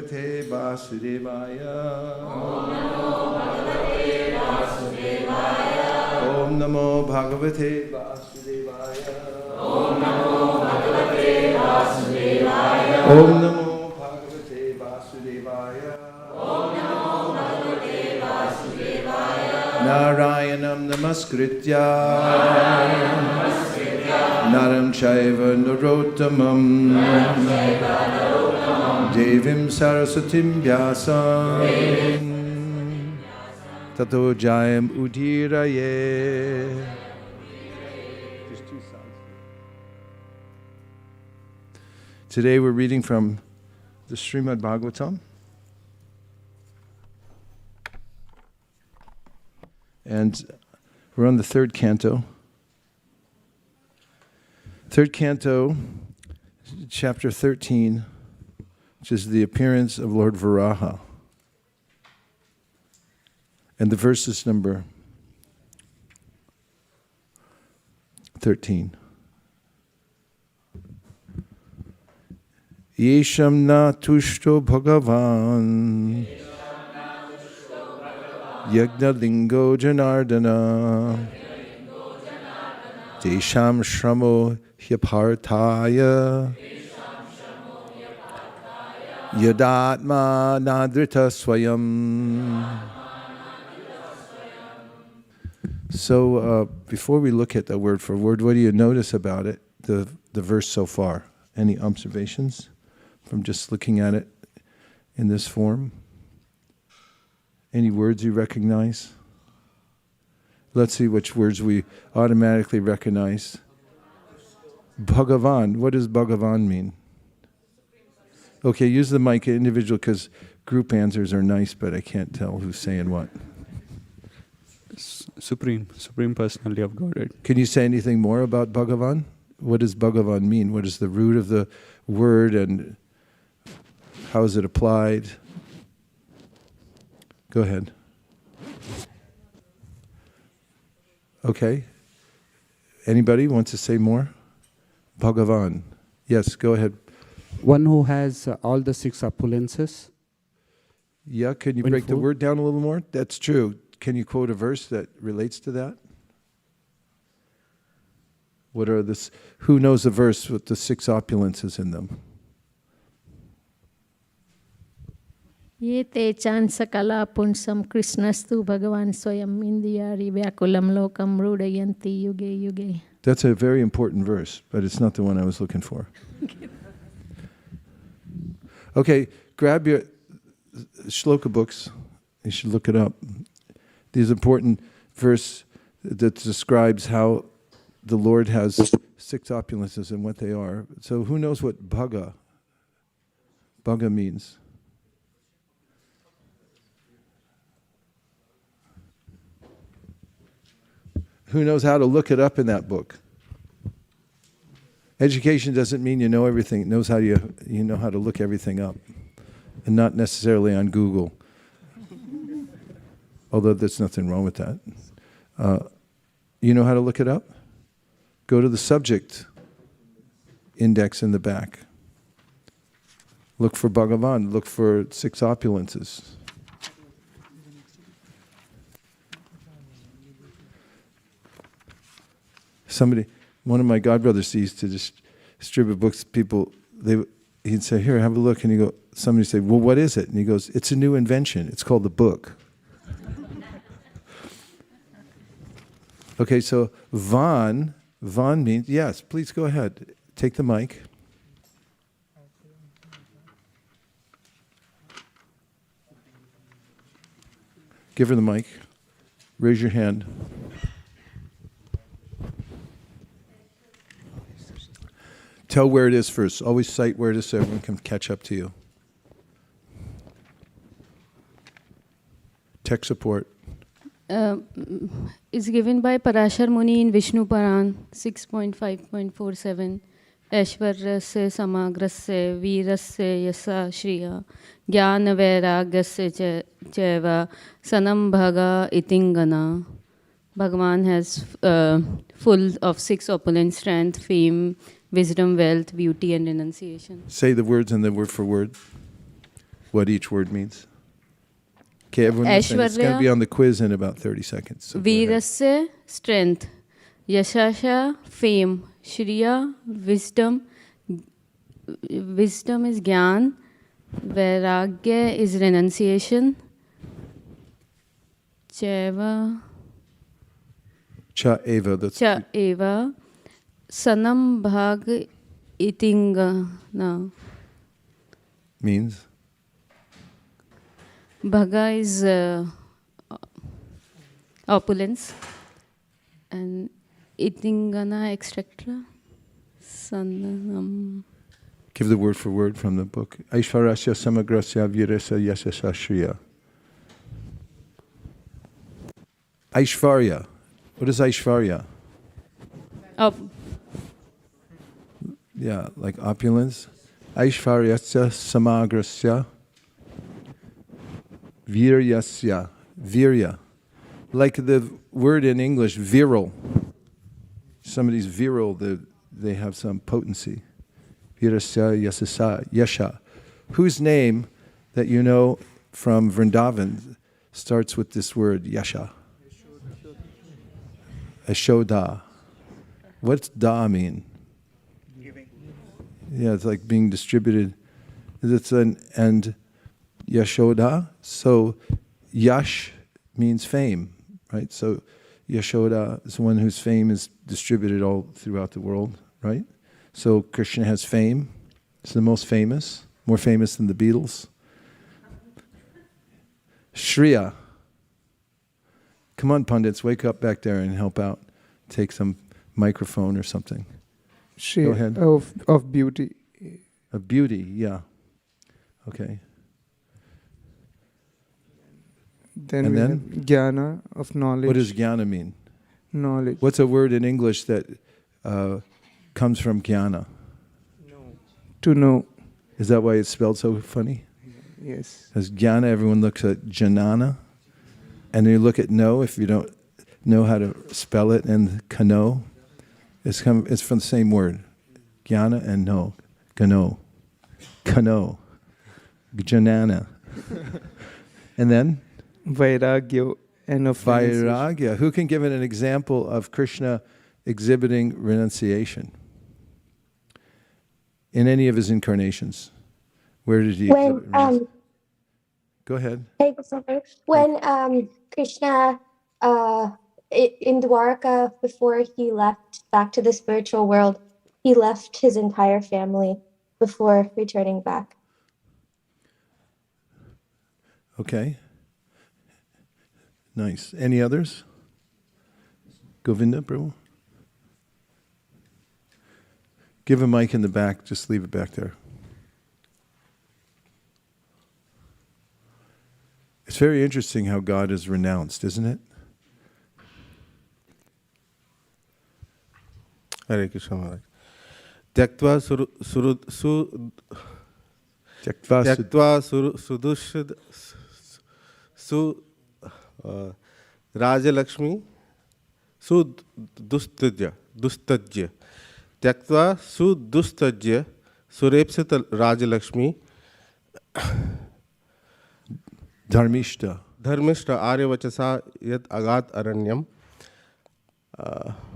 Bhagavate Vasudevaya. Om Namo Bhagavate Vasudevaya. Om Namo Bhagavate Vasudevaya. Om Namo Bhagavate Vasudevaya. Om Namo Bhagavate Vasudevaya. Narayanam Namaskritya. Naram Chaiva Narottamam. Devim Sarasatim Vyasam. Tato Jayam Udiraye. Just two sides. Today we're reading from the Srimad Bhagavatam. And we're on the third canto. Third canto, chapter 13, which is the appearance of Lord Varaha. And the verse is number 13. Yesham na tushto Bhagavan Yagna lingo janardana Desham shramo hyapartaya Yadatma nadrita swayam. So before we look at the word for word, what do you notice about it, the verse so far? Any observations from just looking at it in this form? Any words you recognize? Let's see which words we automatically recognize. Bhagavan. What does Bhagavan mean? Okay, use the mic individual because group answers are nice, but I can't tell who's saying what. Supreme Personality of Godhead. Can you say anything more about Bhagavan? What does Bhagavan mean? What is the root of the word and how is it applied? Go ahead. Okay. Anybody wants to say more? Bhagavan. Yes, go ahead. One who has all the six opulences. Yeah, can you break the word down a little more? That's true. Can you quote a verse that relates to that? What are this? Who knows a verse with the six opulences in them? Ye te chan sakala punsam Krishnastu Bhagavan swayam indiyari vyakulam lokam rudayanti yuge yuge. That's a very important verse, but it's not the one I was looking for. Okay, grab your shloka books. You should look it up. This important verse that describes how the Lord has six opulences and what they are. So who knows what bhaga means? Who knows how to look it up in that book? Education doesn't mean you know everything. It knows how you know how to look everything up, and not necessarily on Google. Although there's nothing wrong with that. You know how to look it up? Go to the subject index in the back. Look for Bhagavan. Look for six opulences. One of my godbrothers used to distribute books to people. He'd say, "Here, have a look," and somebody would say, "Well, what is it?" And he goes, "It's a new invention. It's called the book." Okay, so Van means, yes, please go ahead. Take the mic. Give her the mic. Raise your hand. Tell where it is first. Always cite where it is so everyone can catch up to you. Tech support. Is given by Parashar Muni in Vishnu Puran 6.5.47. Aishwaryasya samagrasya virasya yasa shriya jnana vairagyasya chaiva sanam bhaga itingana. Bhagavan has full of six opulent: strength, fame, wisdom, wealth, beauty, and renunciation. Say the words and then word for word. what each word means? Okay, everyone listen. It's going to be on the quiz in about 30 seconds. So go ahead. Virasya, strength. Yashasha, fame. Shriya, wisdom. Wisdom is Gyan. Vairagya is renunciation. Cheva, Cha eva. That's cha eva. Sanam bhag itingana. means Bhaga is opulence. And itingana, etc. Sanam. give the word for word from the book. Aishvarasya samagrasya virasya yasasya shriya. Aishvarya. What is Aishvarya? Yeah, like opulence. Aishvaryasya samagrasya viryasya. Virya. Like the word in English, virile. Somebody's virile, they have some potency. Virasya yasasa yasha. Whose name that you know from Vrindavan starts with this word yasha? Ashoda. What's da mean? Giving. Yeah, it's like being distributed. It's and Yashoda. So Yash means fame, right? So Yashoda is one whose fame is distributed all throughout the world, right? So Krishna has fame. He's the most famous, more famous than the Beatles. Shriya. Come on, pundits, wake up back there and help out. Take some microphone or something. Go ahead. Of beauty. Of beauty, yeah. Okay. Then And we then? have jnana, of knowledge. What does jnana mean? Knowledge. What's a word in English that comes from jnana? To know. Is that why it's spelled so funny? Yes. As jnana, everyone looks at janana. And you look at know, if you don't know how to spell it, and kano. It's from the same word. Jnana and no. Kano. Kano. Janana. And then? Vairagya and of renunciation. Vairagya. Who can give it an example of Krishna exhibiting renunciation? In any of his incarnations. Where did he exhibit renunciation? Go ahead. When Krishna in Dwarka, before he left back to the spiritual world, he left his entire family before returning back. Okay. Nice. Any others? Govinda, Prabhu? Give a mic in the back, just leave it back there. It's very interesting how God is renounced, isn't it? Hare Krishna Maharaj. Tyaktva sudushad su Rajalakshmi su dustajya. Tyaktva su dustajya surepsita Rajalakshmi Dharmishta. Dharmishta aryavachasa yat agat aranyam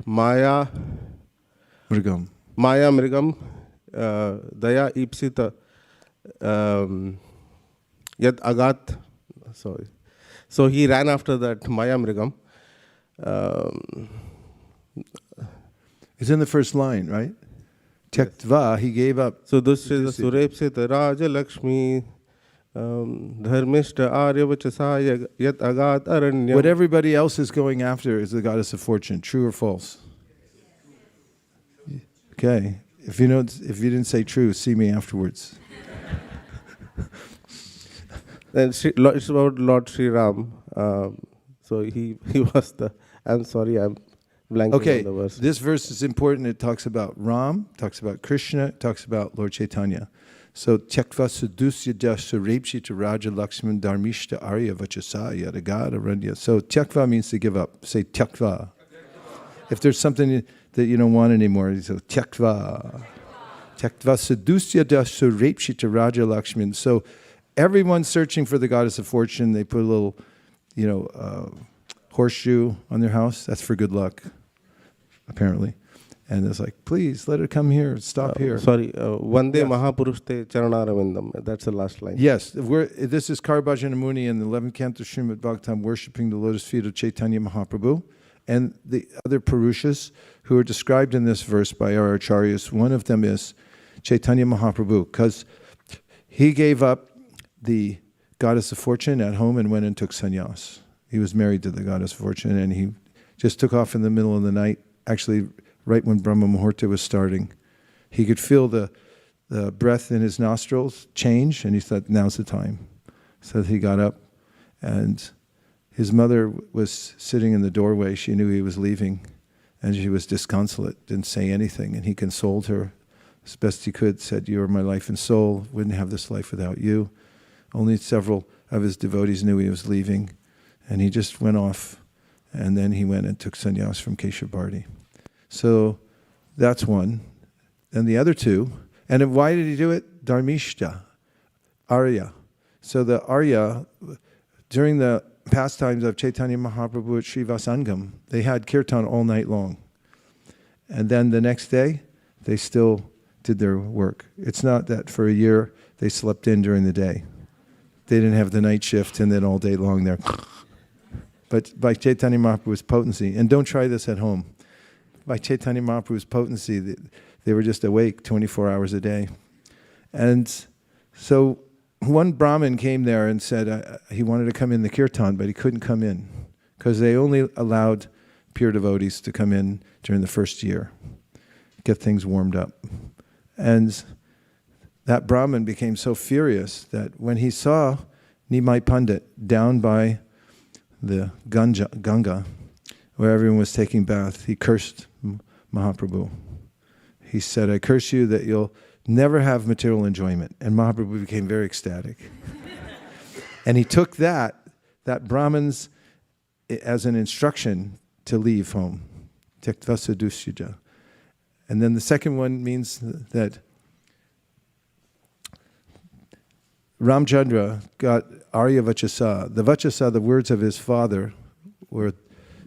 Maya Mrigam. Maya Mrigam Daya Ipsita Yat Agat. Sorry. So he ran after that Maya Mrigam. It's in the first line, right? Tyaktva, he gave up. So this is the Surepsita Raja Lakshmi Dharmishta Aryavachasa Yat Agat Aranyam. What everybody else is going after is the goddess of fortune. True or false? Okay. If you didn't say true, see me afterwards. And it's about Lord Sri Ram. So he was the. I'm sorry, I'm blanking on the verse. This verse is important. It talks about Ram, talks about Krishna, it talks about Lord Chaitanya. So Tyaktva Sudusyada Surepshita Raja Lakshman Dharmishta Arya Vachasaya Ragada Ranya. So Tyaktva means to give up. Say Tyaktva. If there's something that you don't want anymore, you say Tyaktva. Tyaktva Sudusyada Surepshita Raja Lakshman. So everyone's searching for the goddess of fortune. They put a little, horseshoe on their house. That's for good luck, apparently. And it's like, please let it come here. Stop here. Sorry, Vande Yes. Mahapurushte Charanaravindam. That's the last line. Yes, this is Karabhajana Muni in the 11th canto Srimad Bhagavatam, worshipping the lotus feet of Chaitanya Mahaprabhu. And the other Purushas who are described in this verse by our acharyas, one of them is Chaitanya Mahaprabhu, because he gave up the goddess of fortune at home and went and took sannyas. He was married to the goddess of fortune, and he just took off in the middle of the night, actually right when Brahma Muhurta was starting. He could feel the breath in his nostrils change, and he thought, now's the time. So he got up, and his mother was sitting in the doorway. She knew he was leaving, and she was disconsolate, didn't say anything, and he consoled her as best he could, said, you are my life and soul, wouldn't have this life without you. Only several of his devotees knew he was leaving, and he just went off, and then he went and took sannyas from Keshav Bharti. So that's one. And the other two, and then why did he do it? Dharmishta, Arya. So the Arya, during the pastimes of Chaitanya Mahaprabhu at Srivasangam, they had kirtan all night long. And then the next day, they still did their work. It's not that for a year they slept in during the day. They didn't have the night shift and then all day long they're... But by Chaitanya Mahaprabhu's potency, and don't try this at home, by Chaitanya Mahaprabhu's potency, they were just awake 24 hours a day. And so one Brahmin came there and said he wanted to come in the kirtan, but he couldn't come in because they only allowed pure devotees to come in during the first year, get things warmed up. And that Brahmin became so furious that when he saw Nimai Pandit down by the Ganga, where everyone was taking bath, he cursed Mahaprabhu. He said, I curse you that you'll never have material enjoyment. And Mahaprabhu became very ecstatic. And he took that Brahman's as an instruction to leave home. Tyaktva sadusyaja. And then the second one means that Ramchandra got Arya Vaiśeṣika. The Vaiśeṣika, the words of his father, were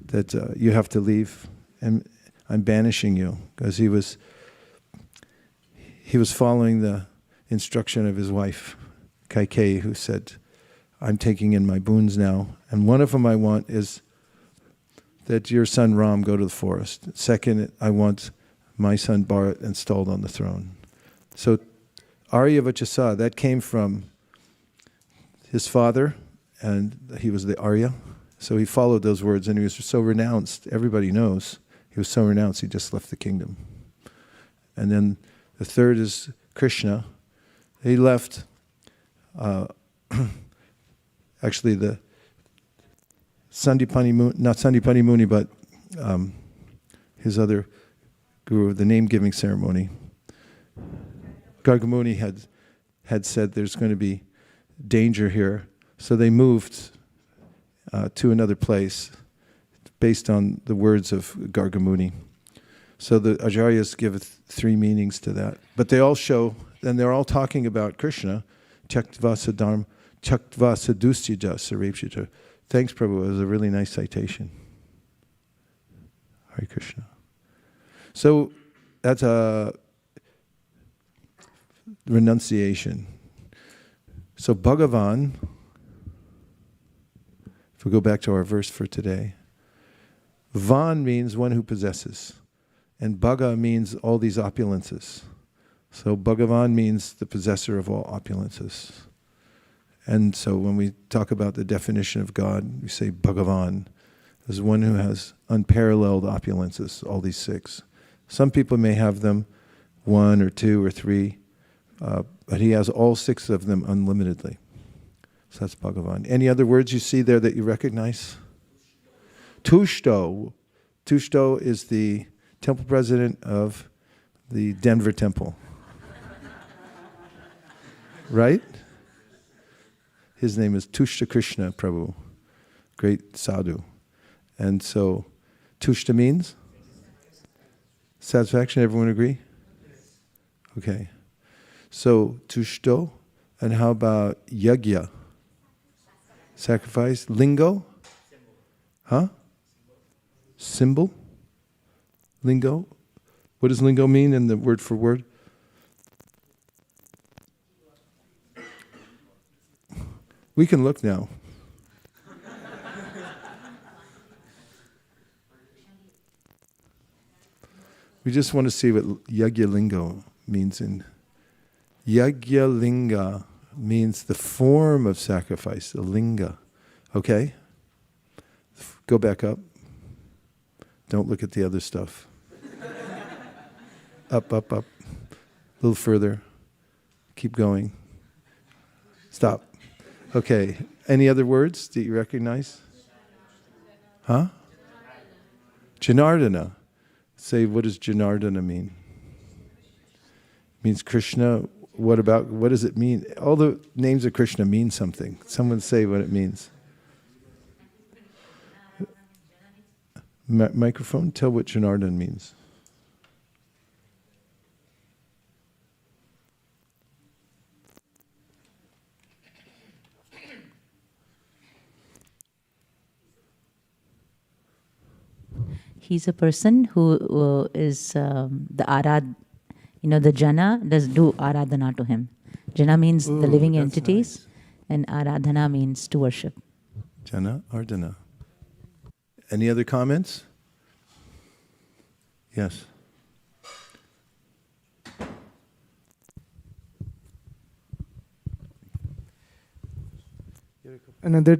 that you have to leave, and I'm banishing you, because he was following the instruction of his wife, Kaikeyi, who said, I'm taking in my boons now, and one of them I want is that your son Ram go to the forest. Second, I want my son Bharat installed on the throne. So Arya Vaiśeṣika, that came from his father, and he was the Arya. So he followed those words, and he was so renounced. Everybody knows he was so renounced, he just left the kingdom. And then the third is Kṛṣṇa. He left, actually the Sandipani Muni, not Sandipani Muni, but his other guru, the name-giving ceremony. Gargamuni had said there's going to be danger here, so they moved to another place based on the words of Gargamuni. So the Acharyas give three meanings to that. But they all show, and they're all talking about Krishna, Tyaktva sadusyaja sarepshita. Thanks, Prabhu. It was a really nice citation. Hare Krishna. So that's a renunciation. So Bhagavan, if we go back to our verse for today, Van means one who possesses, and Bhaga means all these opulences. So Bhagavan means the possessor of all opulences. And so when we talk about the definition of God, we say Bhagavan is one who has unparalleled opulences, all these six. Some people may have them, one or two or three, but he has all six of them unlimitedly. So that's Bhagavan. Any other words you see there that you recognize? Tushto. Tushto is the temple president of the Denver temple. Right? His name is Tushta Krishna Prabhu, great sadhu. And so, Tushta means? Satisfaction, everyone agree? Okay. So, Tushto, And how about yagya? Sacrifice. Lingo? Huh? Symbol? Lingo? What does lingo mean in the word for word? We can look now. We just want to see what yagya lingo means. In yagya linga means the form of sacrifice, the linga. Okay? Go back up. Don't look at the other stuff. Up, up, up. A little further. Keep going. Stop. Okay. Any other words that you recognize? Huh? Janardana. Say, what does Janardana mean? Means Krishna. What does it mean? All the names of Krishna mean something. Someone say what it means. Microphone, tell what Janardana means. He's a person who is the arad, the jana does do aradhana to him. Jana means the living entities, and aradhana means to worship. Jana, ardhana. Any other comments? Yes. Another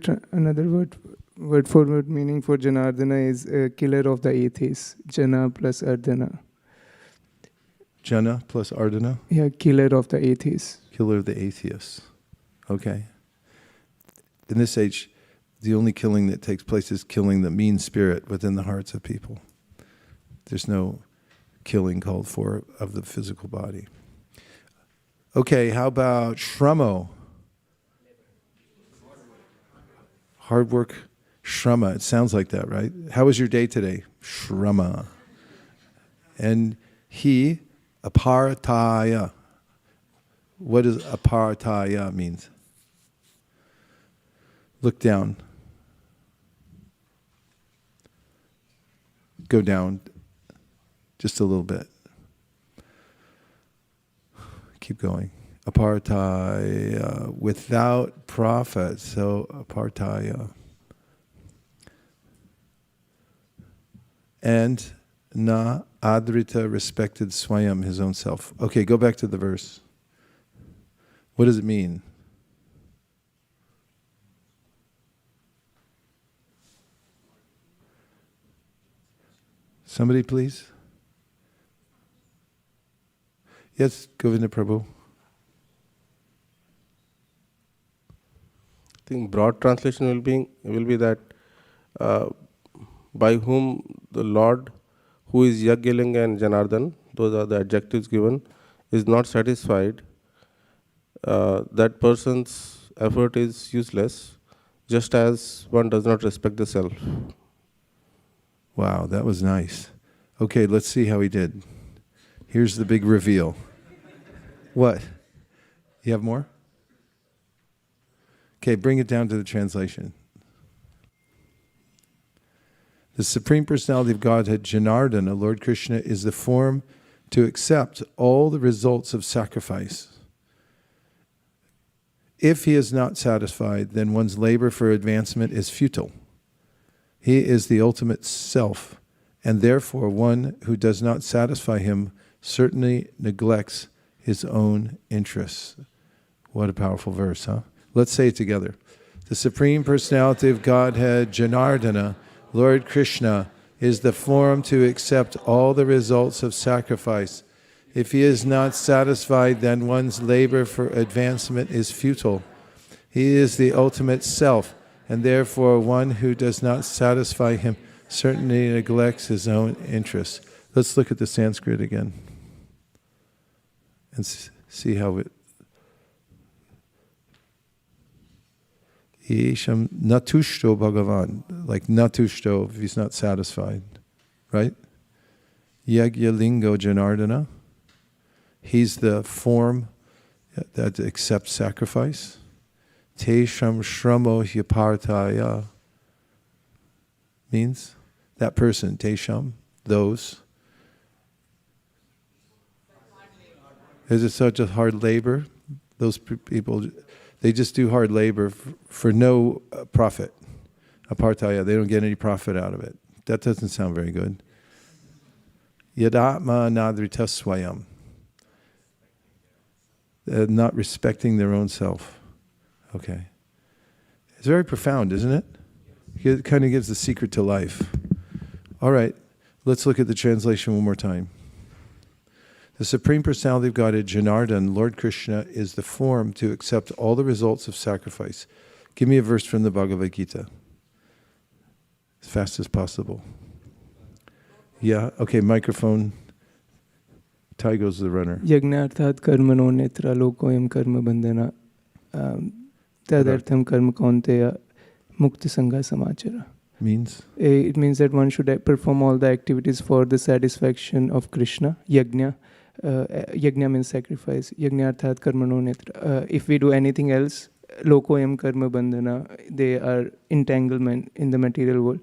word for word meaning for Janardana is killer of the atheists. Jana plus Ardhana. Jana plus ardhana? Yeah, killer of the atheists. Killer of the atheists. Okay. In this age, the only killing that takes place is killing the mean spirit within the hearts of people. There's no killing called for of the physical body. Okay, how about shramo? Hard work, shrama. It sounds like that, right? How was your day today? Shrama. And he, aparataya. What does aparataya means? Look down. Go down just a little bit. Keep going. Apartaya, without profit. So apartaya. And na adrita, respected swayam, his own self. Okay, go back to the verse. What does it mean? Somebody, please. Yes, Govinda Prabhu. I think broad translation will be that by whom the Lord, who is Yagyalinga and Janardhan, those are the adjectives given, is not satisfied, that person's effort is useless, just as one does not respect the self. Wow, that was nice. Okay, let's see how he did. Here's the big reveal. What? You have more? Okay, bring it down to the translation. The Supreme Personality of Godhead, Janardana, Lord Krishna, is the form to accept all the results of sacrifice. If he is not satisfied, then one's labor for advancement is futile. He is the ultimate self, and therefore one who does not satisfy him certainly neglects his own interests. What a powerful verse, huh? Let's say it together. The Supreme Personality of Godhead, Janardana, Lord Krishna, is the form to accept all the results of sacrifice. If he is not satisfied, then one's labor for advancement is futile. He is the ultimate self, and therefore one who does not satisfy him certainly neglects his own interests. Let's look at the Sanskrit again and see how it... Isham natushto Bhagavan, like natushto if he's not satisfied, right? Yagya lingo Janardana, he's the form that accepts sacrifice. Te sham shramo hyapartaya means that person, te sham, those. Is it such a hard labor? Those people, they just do hard labor for no profit. Apartaya, they don't get any profit out of it. That doesn't sound very good. Yadatma nadrita swayam. Not respecting their own self. Okay. It's very profound, isn't it? It kind of gives the secret to life. All right, let's look at the translation one more time. The Supreme Personality of Godhead, Janardhan, Lord Krishna, is the form to accept all the results of sacrifice. Give me a verse from the Bhagavad Gita. As fast as possible. Yeah, okay, microphone. Ty goes the runner. Yagnarthat karmano netra lokoyam karma bandhana tadartham karma kaunteya mukta sangha samachara. Means? It means that one should perform all the activities for the satisfaction of Krishna. Yajna. Yajna means sacrifice. Yagnarthat karmano netra. If we do anything else, lokoyam karma bandhana, they are entanglement in the material world.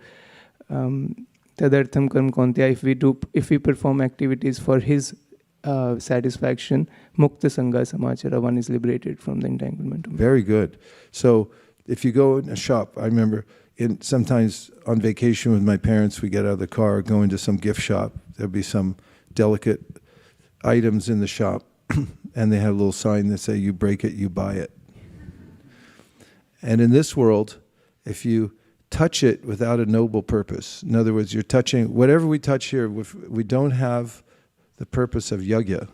Tadartham karma kaunteya, if we perform activities for his satisfaction, mukta sangha samachara, one is liberated from the entanglement. Very good. So if you go in a shop, I remember sometimes on vacation with my parents, we get out of the car, go into some gift shop. There'll be some delicate items in the shop, and they have a little sign that say, you break it, you buy it. And in this world, if you touch it without a noble purpose, in other words, you're touching, whatever we touch here, if we don't have the purpose of yajna,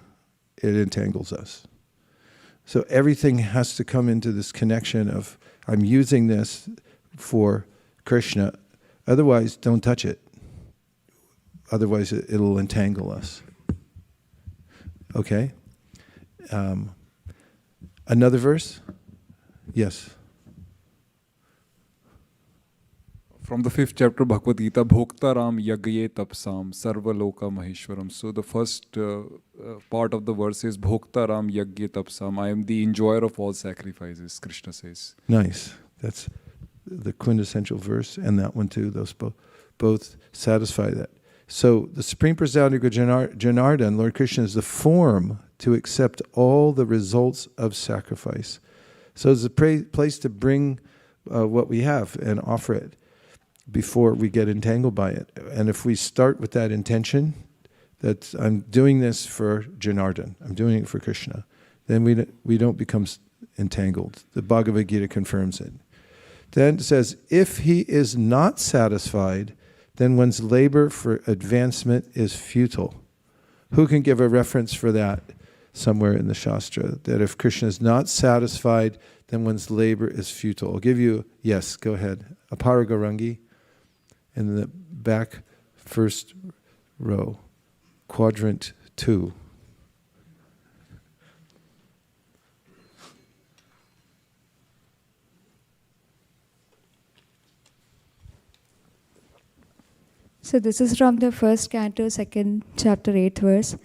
it entangles us. So everything has to come into this connection of, I'm using this for Krishna, otherwise don't touch it. Otherwise it'll entangle us. Okay? Another verse? Yes. From the 5th chapter Bhagavad Gita, Bhoktaram Yagye Tapsam Sarva Loka Maheshwaram. So the first part of the verse is Bhoktaram Yagye Tapsam. I am the enjoyer of all sacrifices, Krishna says. Nice. That's the quintessential verse, and that one too. Those both satisfy that. So the Supreme Personality of Janardhan, Lord Krishna, is the form to accept all the results of sacrifice. So it's a place to bring what we have and offer it before we get entangled by it. And if we start with that intention, that I'm doing this for Janardhan, I'm doing it for Krishna, then we don't become entangled. The Bhagavad Gita confirms it. Then it says, if he is not satisfied, then one's labor for advancement is futile. Who can give a reference for that somewhere in the Shastra? That if Krishna is not satisfied, then one's labor is futile. I'll give you, yes, go ahead. Aparagarangi in the back first row, quadrant 2. So this is from the first canto, second chapter, 8th verse.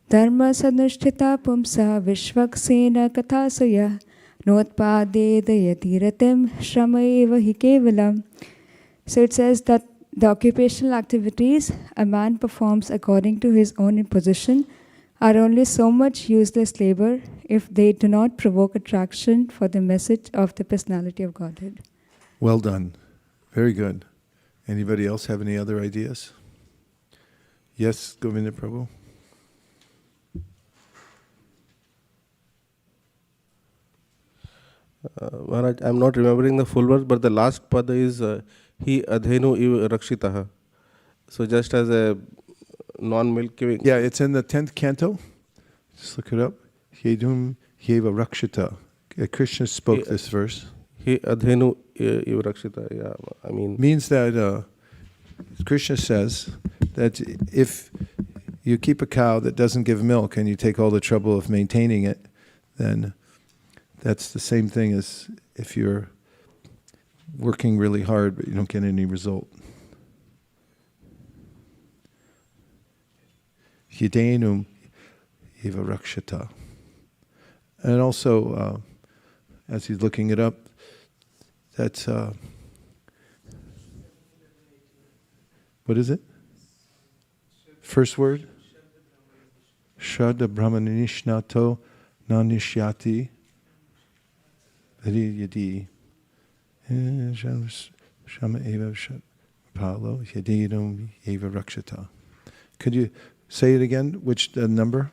Dharma sanushtita pumsa vishvaksena kathasaya notpadedayati ratim shramayeva hi kevalam. So it says that the occupational activities a man performs according to his own imposition are only so much useless labor if they do not provoke attraction for the message of the personality of Godhead. Well done. Very good. Anybody else have any other ideas? Yes, Govinda Prabhu? Maharaj, I'm not remembering the full verse, but the last pada is Hi adhenu iv rakshitaha. So just as a non-milk giving. Yeah, it's in the 10th canto. Just look it up. Hyedum hyeva rakshita. Krishna spoke this verse. Hi adhenu iv rakshita. Yeah, I mean. Means that Krishna says that if you keep a cow that doesn't give milk and you take all the trouble of maintaining it, then that's the same thing as if you're working really hard but you don't get any result. Hyedenum eva rakshata. And also, as he's looking it up, that's, what is it? First word? Shraddha brahmanishnato nanishyati yadi shama eva palo yadidam eva rakshata. Could you say it again? Which number?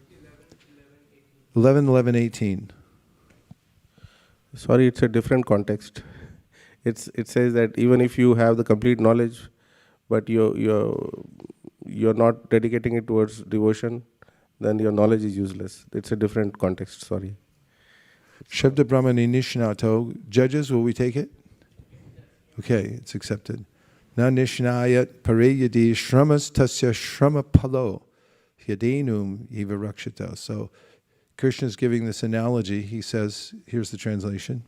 11, 11, 18. Sorry, it's a different context. It says that even if you have the complete knowledge, but you're not dedicating it towards devotion, then your knowledge is useless. It's a different context, sorry. Shabda Brahmani Nishnato. Judges, will we take it? Okay, it's accepted. Na Nishnayat Pareyadi Shramas Tasya Shrama Palo Yadenum Eva Rakshita. So Krishna is giving this analogy. He says, here's the translation.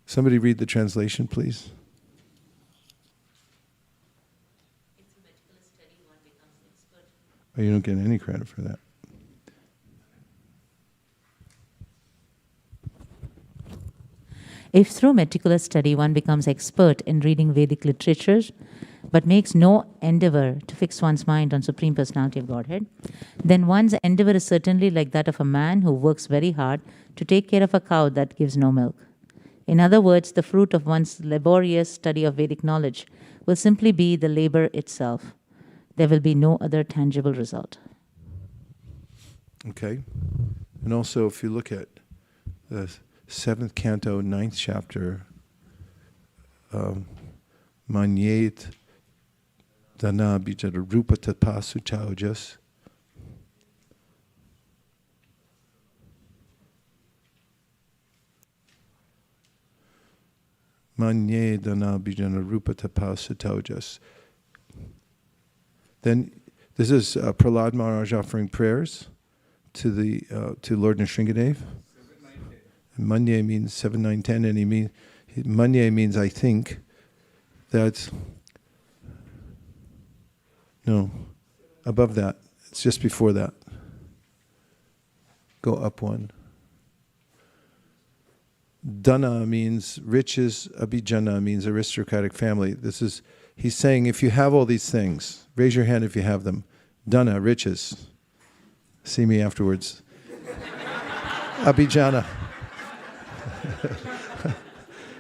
Somebody read the translation, please. Oh, you don't get any credit for that. If through meticulous study one becomes expert in reading Vedic literatures, but makes no endeavor to fix one's mind on Supreme Personality of Godhead, then one's endeavor is certainly like that of a man who works very hard to take care of a cow that gives no milk. In other words, the fruit of one's laborious study of Vedic knowledge will simply be the labor itself. There will be no other tangible result. Okay. And also, if you look at the 7th canto, 9th chapter, Manyet Dana Bijara Rupa Tapasu Chaujas. Manye Dana Bijana Rupa Tapasu Chaujas. Then this is Prahlada Maharaja offering prayers to the to Lord Nrsingadev. Manye means 7, 9, 10, and Manye means I think that no, above that. It's just before that. Go up one. Dana means riches, Abhijana means aristocratic family. He's saying if you have all these things, raise your hand if you have them. Dana, riches. See me afterwards. Abhijana.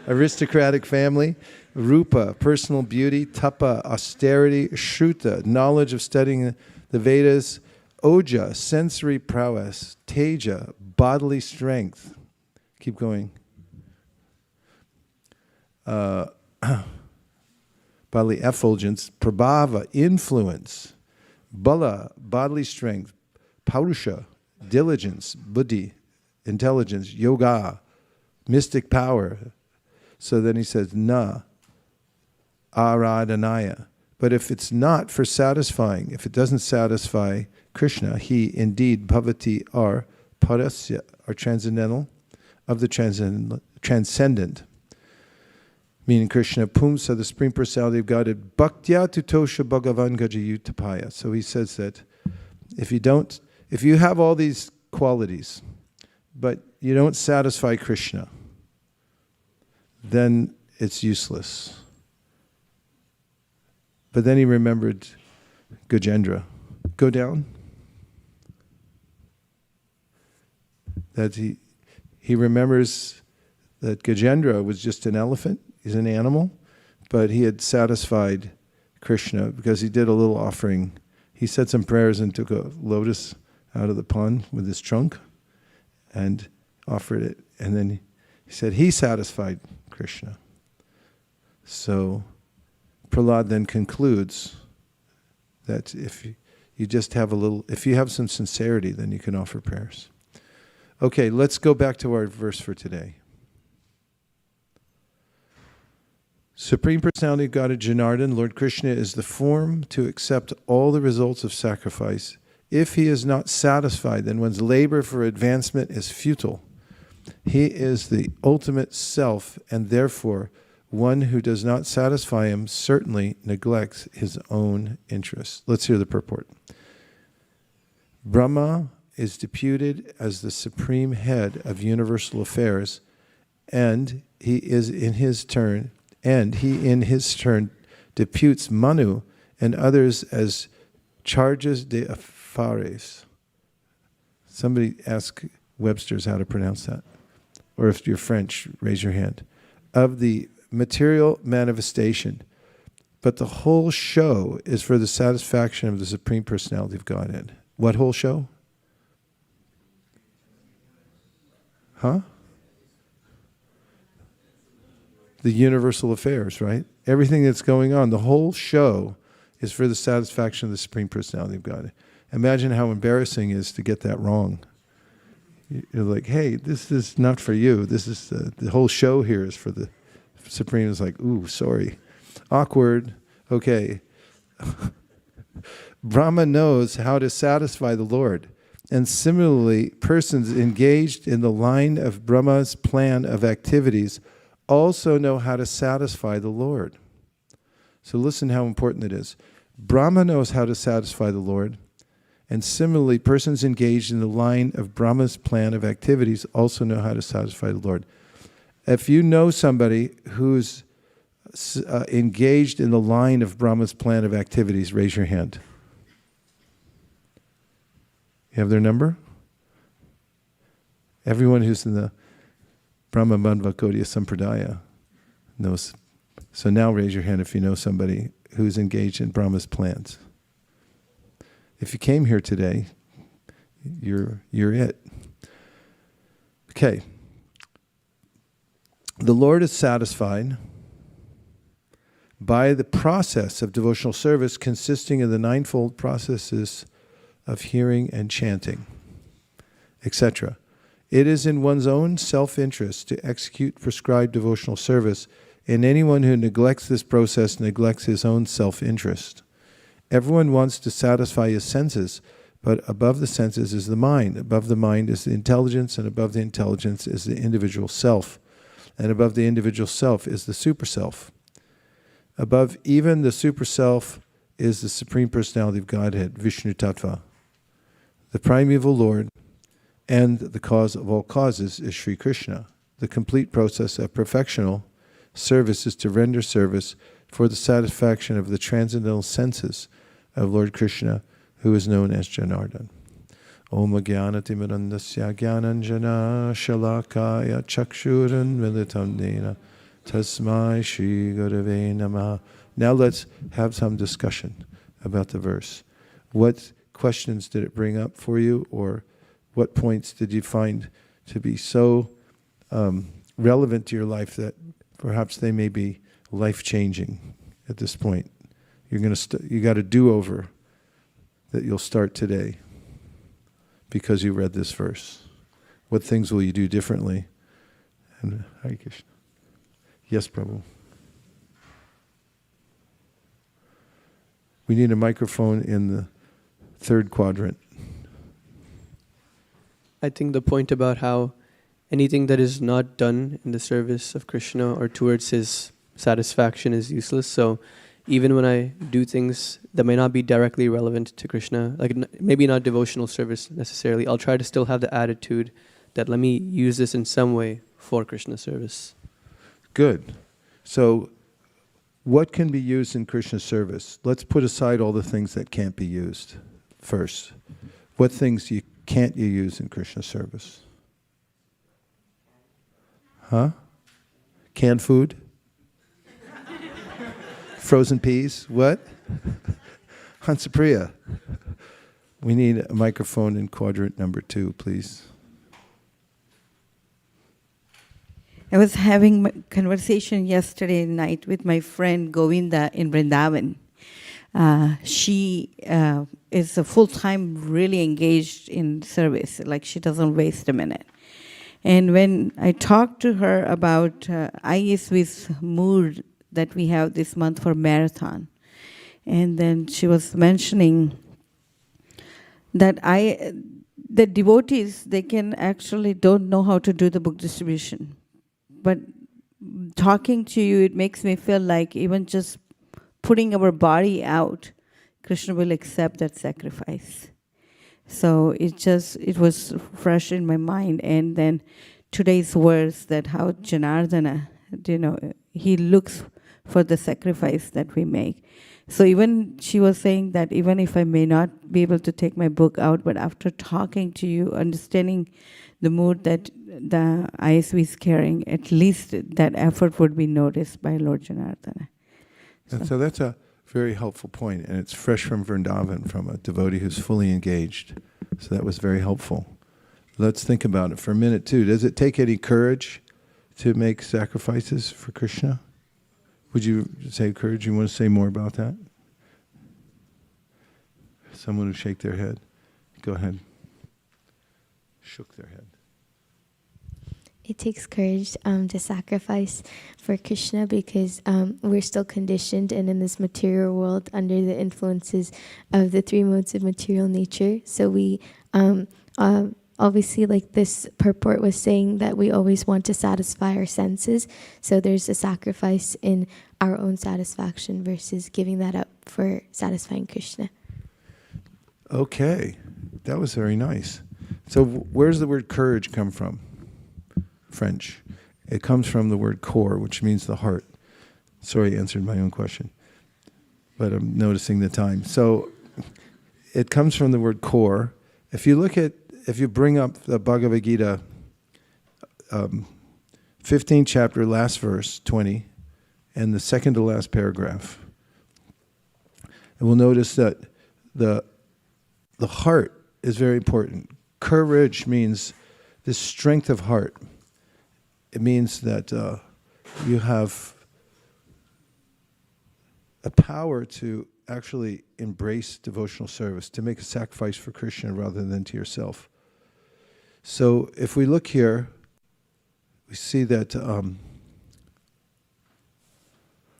Aristocratic family. Rupa, personal beauty. Tapa, austerity. Shruta, knowledge of studying the Vedas. Oja, sensory prowess. Teja, bodily strength. Keep going. Bodily effulgence. Prabhava, influence. Bala, bodily strength. Paurusha, diligence. Buddhi, intelligence. Yoga, mystic power. So then he says, na, aradhanaya. But if it's not for satisfying, if it doesn't satisfy Krishna, he indeed, bhavati, are parasya, are transcendental, of the transcendent. Meaning Krishna, Pumsa, the Supreme Personality of Godhead, Bhaktya Tutosha Bhagavan Gajayutapaya. So he says that if you have all these qualities, but you don't satisfy Krishna, then it's useless. But then he remembered Gajendra. Go down. That he remembers that Gajendra was just an elephant. He's an animal, but he had satisfied Krishna because he did a little offering. He said some prayers and took a lotus out of the pond with his trunk and offered it. And then he said he satisfied Krishna. So Prahlada then concludes that if you just have if you have some sincerity, then you can offer prayers. Okay, let's go back to our verse for today. Supreme Personality of Godhead Janardhan, Lord Krishna, is the form to accept all the results of sacrifice. If he is not satisfied, then one's labor for advancement is futile. He is the ultimate self, and therefore one who does not satisfy him certainly neglects his own interests. Let's hear the purport. Brahma is deputed as the supreme head of universal affairs, and he in his turn deputes Manu and others as charges d'affaires. Somebody ask Webster's how to pronounce that. Or if you're French, raise your hand. Of the material manifestation. But the whole show is for the satisfaction of the Supreme Personality of Godhead. What whole show? Huh? The universal affairs, right? Everything that's going on, the whole show is for the satisfaction of the Supreme Personality of Godhead. Imagine how embarrassing it is to get that wrong. You're like, hey, this is not for you. This is the whole show here is for the Supreme. Is like, ooh, sorry. Awkward. Okay. Brahma knows how to satisfy the Lord. And similarly, persons engaged in the line of Brahma's plan of activities also know how to satisfy the Lord. So listen how important it is. Brahma knows how to satisfy the Lord. And similarly, persons engaged in the line of Brahma's plan of activities also know how to satisfy the Lord. If you know somebody who's engaged in the line of Brahma's plan of activities, raise your hand. You have their number? Everyone who's in the Brahma Manva Gaudiya Sampradaya knows. So now raise your hand if you know somebody who's engaged in Brahma's plans. If you came here today, you're it. Okay. The Lord is satisfied by the process of devotional service consisting of the ninefold processes of hearing and chanting, etc. It is in one's own self-interest to execute prescribed devotional service, and anyone who neglects this process neglects his own self-interest. Everyone wants to satisfy his senses, but above the senses is the mind. Above the mind is the intelligence, and above the intelligence is the individual self. And above the individual self is the super self. Above even the super self is the Supreme Personality of Godhead, Vishnu Tattva. The primeval Lord and the cause of all causes is Sri Krishna. The complete process of perfectional service is to render service for the satisfaction of the transcendental senses of Lord Krishna, who is known as Janardhan. Om Jnanatimirandasya Jnananjana Shalakaya Chakshuran Militam Nena Tasmai Shri Gurave Namaha. Now let's have some discussion about the verse. What questions did it bring up for you, or what points did you find to be so relevant to your life that perhaps they may be life-changing at this point? You got a do-over that you'll start today because you read this verse. What things will you do differently? And Hare Krishna. Yes, Prabhu. We need a microphone in the third quadrant. I think the point about how anything that is not done in the service of Krishna or towards his satisfaction is useless. So even when I do things that may not be directly relevant to Krishna, like maybe not devotional service necessarily, I'll try to still have the attitude that let me use this in some way for Krishna service. Good. So what can be used in Krishna service? Let's put aside all the things that can't be used first. What things can't you use in Krishna service? Huh? Canned food? Frozen peas? What? Hansapriya. We need a microphone in quadrant number 2, please. I was having a conversation yesterday night with my friend Govinda in Vrindavan. She is a full-time really engaged in service, like she doesn't waste a minute. And when I talked to her about ISV's mood that we have this month for marathon, and then she was mentioning that the devotees, they can actually don't know how to do the book distribution. But talking to you, it makes me feel like even just putting our body out, Krishna will accept that sacrifice. So it was fresh in my mind. And then today's verse, that how Janardana, he looks for the sacrifice that we make. So even she was saying that even if I may not be able to take my book out, but after talking to you, understanding the mood that the ISV is carrying, at least that effort would be noticed by Lord Janardana. And so that's a very helpful point, and it's fresh from Vrindavan, from a devotee who's fully engaged. So that was very helpful. Let's think about it for a minute too. Does it take any courage to make sacrifices for Krishna? Would you say courage? You want to say more about that? Someone who shake their head. Go ahead. Shook their head. It takes courage to sacrifice for Krishna because we're still conditioned and in this material world under the influences of the three modes of material nature. So we obviously, like this purport was saying, that we always want to satisfy our senses. So there's a sacrifice in our own satisfaction versus giving that up for satisfying Krishna. Okay, that was very nice. So where's the word courage come from? French. It comes from the word cor, which means the heart. Sorry, I answered my own question, but I'm noticing the time. So it comes from the word cor. If you bring up the Bhagavad Gita, 15th chapter, last verse, 20, and the second to last paragraph, and we'll notice that the heart is very important. Courage means this strength of heart. It means that you have a power to actually embrace devotional service, to make a sacrifice for Krishna rather than to yourself. So if we look here, we see that,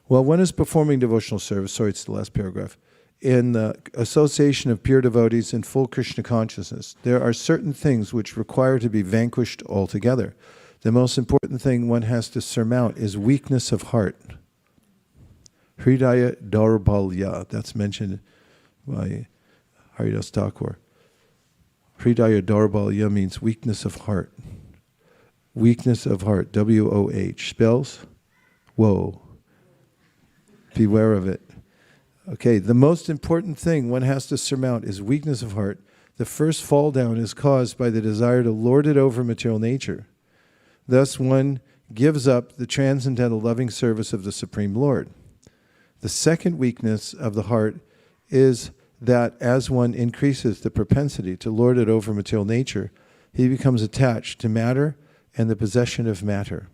one is performing devotional service, sorry, it's the last paragraph, in the association of pure devotees in full Krishna consciousness. There are certain things which require to be vanquished altogether. The most important thing one has to surmount is weakness of heart. Hridaya Daurbalya, that's mentioned by Haridas Thakur. Hridaya Daurbalya means weakness of heart. Weakness of heart, W-O-H. Spells? Whoa. Beware of it. Okay, the most important thing one has to surmount is weakness of heart. The first fall down is caused by the desire to lord it over material nature. Thus one gives up the transcendental loving service of the Supreme Lord. The second weakness of the heart is that as one increases the propensity to lord it over material nature, he becomes attached to matter and the possession of matter.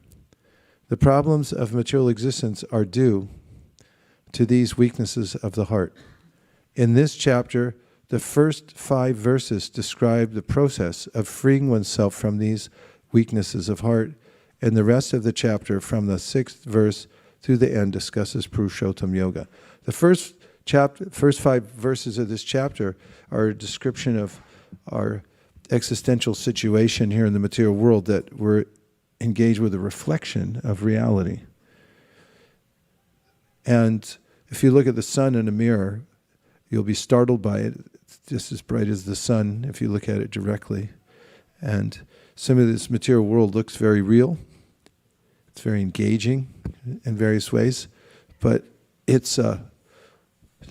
The problems of material existence are due to these weaknesses of the heart. In this chapter, the first 5 verses describe the process of freeing oneself from these weaknesses of heart, and the rest of the chapter from the 6th verse to the end discusses Purushottam Yoga. The first 5 verses of this chapter are a description of our existential situation here in the material world, that we're engaged with a reflection of reality. And if you look at the sun in a mirror, you'll be startled by it. It's just as bright as the sun if you look at it directly. And some of this material world looks very real. It's very engaging in various ways, but it's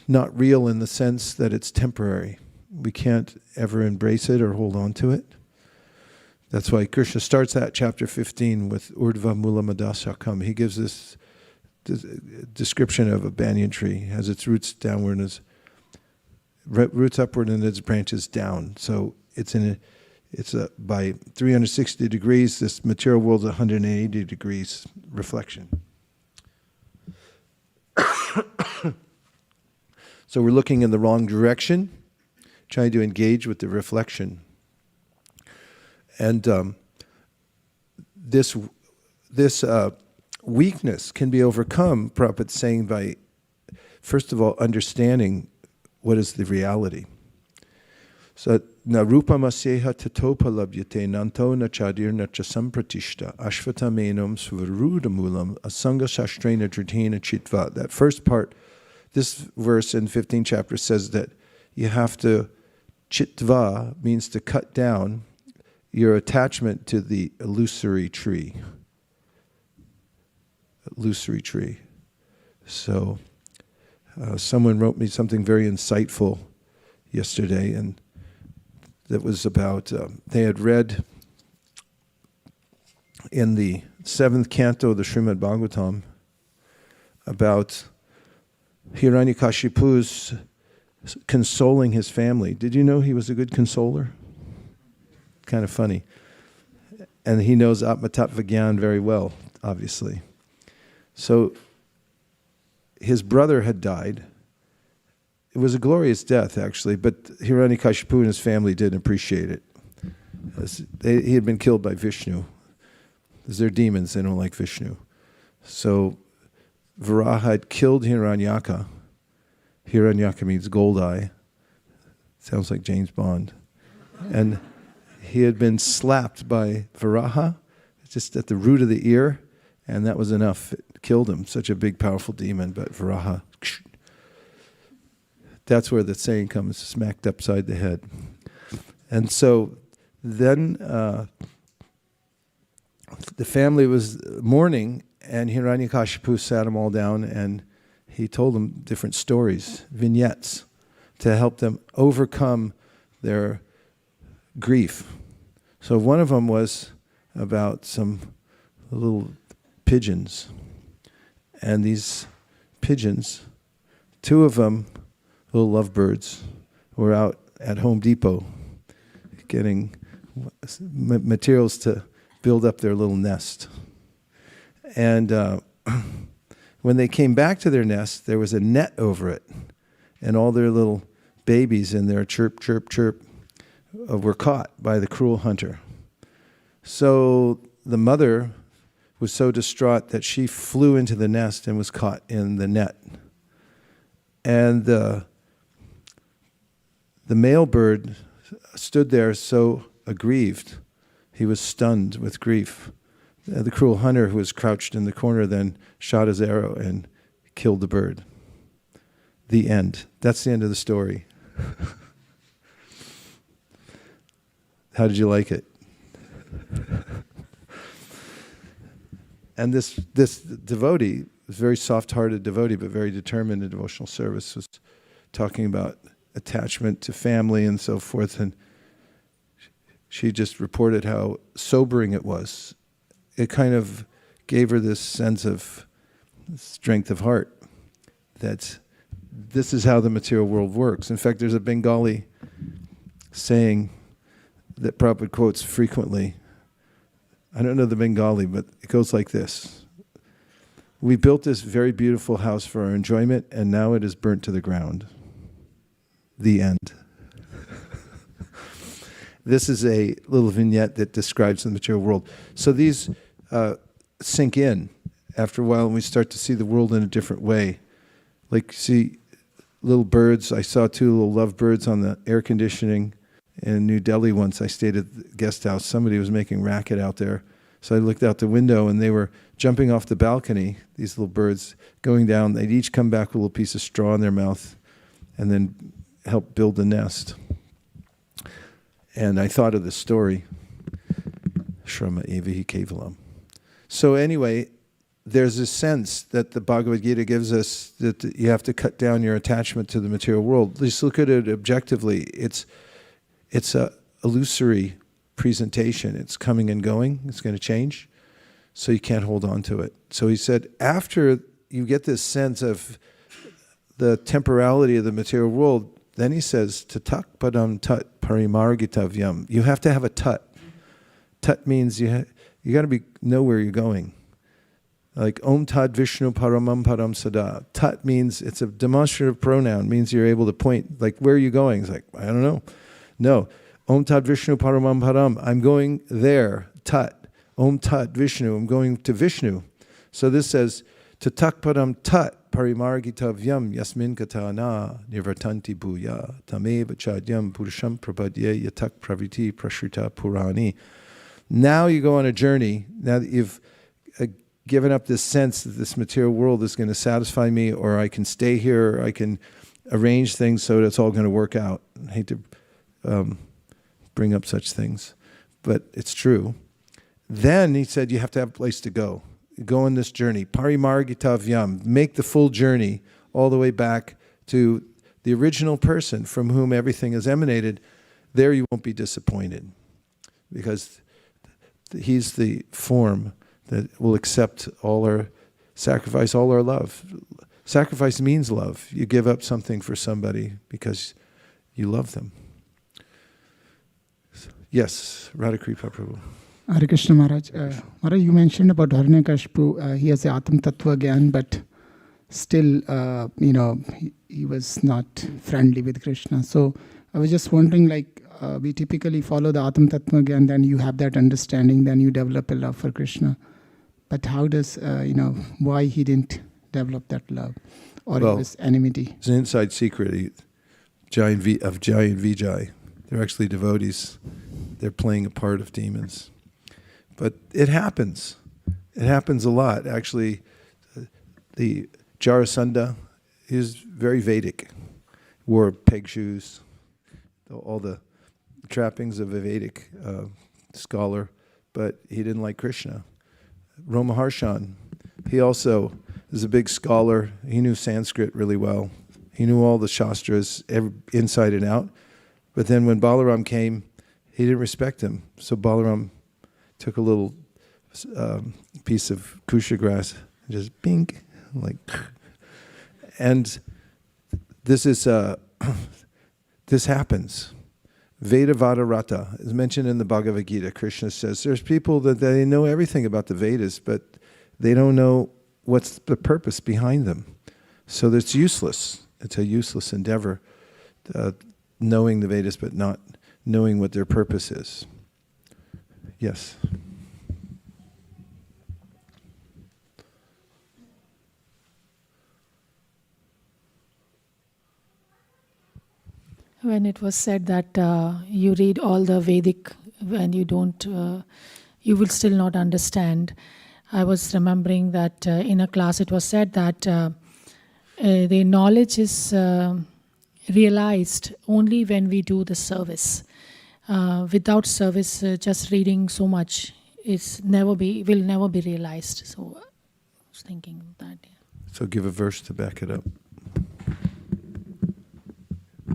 not real in the sense that it's temporary. We can't ever embrace it or hold on to it. That's why Krishna starts that chapter 15 with Urdhva Mula Madasakam. He gives this description of a banyan tree, has its roots downward and its roots upward and its branches down. So it's by 360 degrees, this material world is 180 degrees reflection. So we're looking in the wrong direction, trying to engage with the reflection. And this weakness can be overcome, Prabhupada's saying, by, first of all, understanding what is the reality. So, na rupam asyeha tatopa labhyate nanto na chadir na chasampratishta ashvata menam svarudamulam asanga shastrena dritena chitva. That first part, this verse in 15th chapter says that you have to Chitva means to cut down your attachment to the illusory tree. Illusory tree. So someone wrote me something very insightful yesterday, and that was about, they had read in the 7th canto of the Srimad Bhagavatam about Hiranyakashipu's consoling his family. Did you know he was a good consoler? Kind of funny. And he knows Atma-tattva Gyan very well, obviously. So his brother had died. It was a glorious death, actually, but Hiranyakashipu and his family didn't appreciate it. He had been killed by Vishnu. Because they're demons, they don't like Vishnu. So Varaha had killed Hiranyaka. Hiranyaka means gold eye. Sounds like James Bond. And he had been slapped by Varaha, just at the root of the ear, and that was enough. It killed him. Such a big, powerful demon, but Varaha, that's where the saying comes, smacked upside the head. And so then the family was mourning, and Hiranyakashipu sat them all down, and he told them different stories, vignettes, to help them overcome their grief. So one of them was about some little pigeons. And these pigeons, 2 of them, little lovebirds, were out at Home Depot getting materials to build up their little nest. And when they came back to their nest, there was a net over it, and all their little babies in there, chirp, chirp, chirp, were caught by the cruel hunter. So the mother was so distraught that she flew into the nest and was caught in the net. And the male bird stood there so aggrieved, he was stunned with grief. The cruel hunter, who was crouched in the corner, then shot his arrow and killed the bird. The end. That's the end of the story. How did you like it? And this devotee, was a very soft-hearted devotee, but very determined in devotional service, was talking about attachment to family and so forth, and she just reported how sobering it was. It kind of gave her this sense of strength of heart, that this is how the material world works. In fact, there's a Bengali saying that Prabhupada quotes frequently. I don't know the Bengali, but it goes like this. We built this very beautiful house for our enjoyment, and now it is burnt to the ground. The end. This is a little vignette that describes the material world. So these sink in after a while, and we start to see the world in a different way. Like, see little birds. I saw 2 little lovebirds on the air conditioning in New Delhi once. I stayed at the guest house. Somebody was making racket out there. So I looked out the window, and they were jumping off the balcony, these little birds, going down. They'd each come back with a little piece of straw in their mouth and then help build the nest. And I thought of this story, Shrama Evahi Kevalam. So anyway, there's a sense that the Bhagavad Gita gives us that you have to cut down your attachment to the material world. Just look at it objectively. It's a illusory presentation. It's coming and going. It's going to change. So you can't hold on to it. So he said, after you get this sense of the temporality of the material world, then he says, tatak padam tat parimargitavyam. You have to have a tat. Tat means you got to know where you're going. Like Om Tad Vishnu Paramam Param Sada. Tat means, it's a demonstrative pronoun, means you're able to point, like, where are you going? It's like, I don't know. No. Om Tad Vishnu Paramam Param. I'm going there. Tat. Om Tat Vishnu. I'm going to Vishnu. So this says, Tatak Padam Tat Parimargitavyam Yasmin Katana Nirvartanti Bhuya Tameva Chadyam Purusham Prabhadye Yatak Praviti Prashrita Purani. Now you go on a journey, now that you've given up this sense that this material world is going to satisfy me, or I can stay here, or I can arrange things so that it's all going to work out. I hate to bring up such things, but it's true. Then he said you have to have a place to go. Go on this journey. Parimargitavyam. Make the full journey all the way back to the original person from whom everything is emanated. There you won't be disappointed, because he's the form that will accept all our sacrifice, all our love. Sacrifice means love. You give up something for somebody because you love them. Yes, Radhakripa Prabhu. Hare Krishna Maharaj. Maharaj, you mentioned about Hiranyakashipu. He has the Atma Tattva Gyan, but still, he was not friendly with Krishna. So I was just wondering, we typically follow the Atma Tattva Gyan, then you have that understanding, then you develop a love for Krishna. But how does, why he didn't develop that love? Or it was enmity? It's an inside secret of Jai and Vijay. They're actually devotees. They're playing a part of demons. But it happens. It happens a lot. Actually, the Jarasandha is very Vedic. Wore peg shoes, all the trappings of a Vedic scholar, but he didn't like Krishna. Romaharshan, he also is a big scholar. He knew Sanskrit really well. He knew all the Shastras inside and out. But then when Balaram came, he didn't respect him. So Balaram took a little piece of kusha grass and just bink, and this is this happens. Vedavada Rata is mentioned in the Bhagavad Gita. Krishna says there's people that they know everything about the Vedas, but they don't know what's the purpose behind them. So it's useless. It's a useless endeavor, knowing the Vedas but not knowing what their purpose is. Yes. When it was said that you read all the Vedic and you don't, you will still not understand. I was remembering that in a class it was said that the knowledge is realized only when we do the service. Without service, just reading so much will never be realized. So I was thinking of that. Yeah. So give a verse to back it up.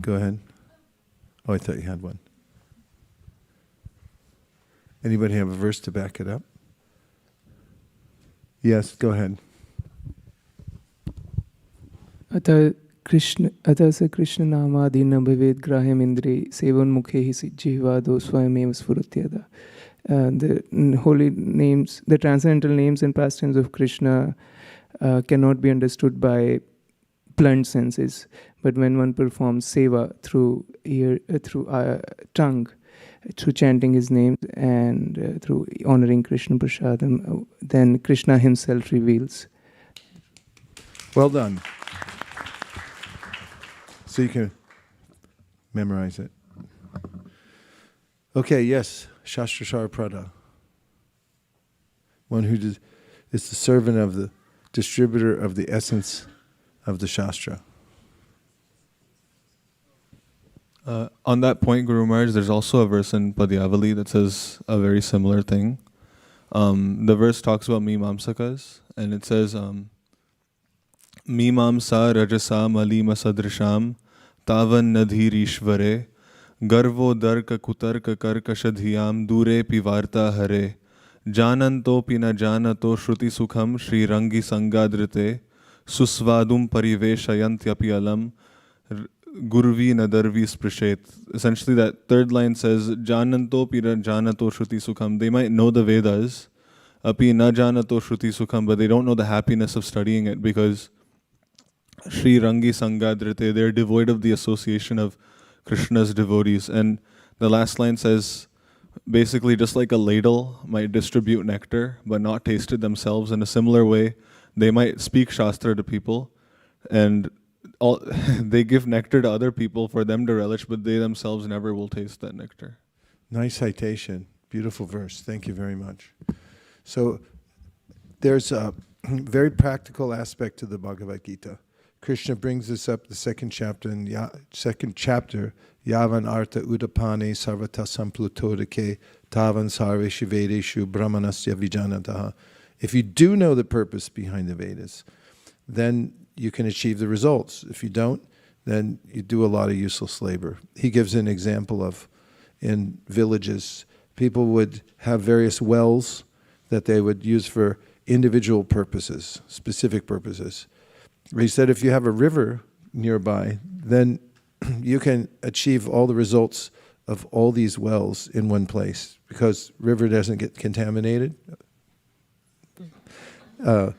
Go ahead. Oh, I thought you had one. Anybody have a verse to back it up? Yes, go ahead. Ata sa Krishna namadina bhavet graham indri sevan mukhe hi jihvado swayameva sfurutyada. The holy names, the transcendental names and pastimes of Krishna cannot be understood by blunt senses, but when one performs seva through ear, through tongue, through chanting his names and through honoring Krishna Prasadam, then Krishna himself reveals. Well done. So you can memorize it. Okay, yes, Shastra Sharaprada. One who is the servant of the distributor of the essence of the Shastra. On that point, Guru Maharaj, there's also a verse in Padyavali that says a very similar thing. The verse talks about Mimamsakas, and it says, Mimamsa rajasa malima sadrisham tavan nadhirishvare garvo darka kutarka karkashadhiyam dure pivarta hare jananto pina janato shruti sukham shri rangi sangadrite susvadum pariveshayantyapi alam Gurvi nadarvi sprishet. Essentially, that third line says, Jananto pira janato shruti sukham. They might know the Vedas, api na janato shruti sukham, but they don't know the happiness of studying it because Sri Rangi Sangadrite, they're devoid of the association of Krishna's devotees. And the last line says, basically, just like a ladle might distribute nectar, but not taste it themselves, in a similar way, they might speak Shastra to people, and they give nectar to other people for them to relish, but they themselves never will taste that nectar. Nice citation. Beautiful verse. Thank you very much. So there's a very practical aspect to the Bhagavad Gita. Krishna brings this up the second chapter Yavan artha udapane sarvata samplutodike tavan sarveshu vedeshu brahmanasya vijanataha. If you do know the purpose behind the Vedas, then you can achieve the results. If you don't, then you do a lot of useless labor. He gives an example of in villages, people would have various wells that they would use for individual purposes, specific purposes. He said if you have a river nearby, then you can achieve all the results of all these wells in one place because river doesn't get contaminated. I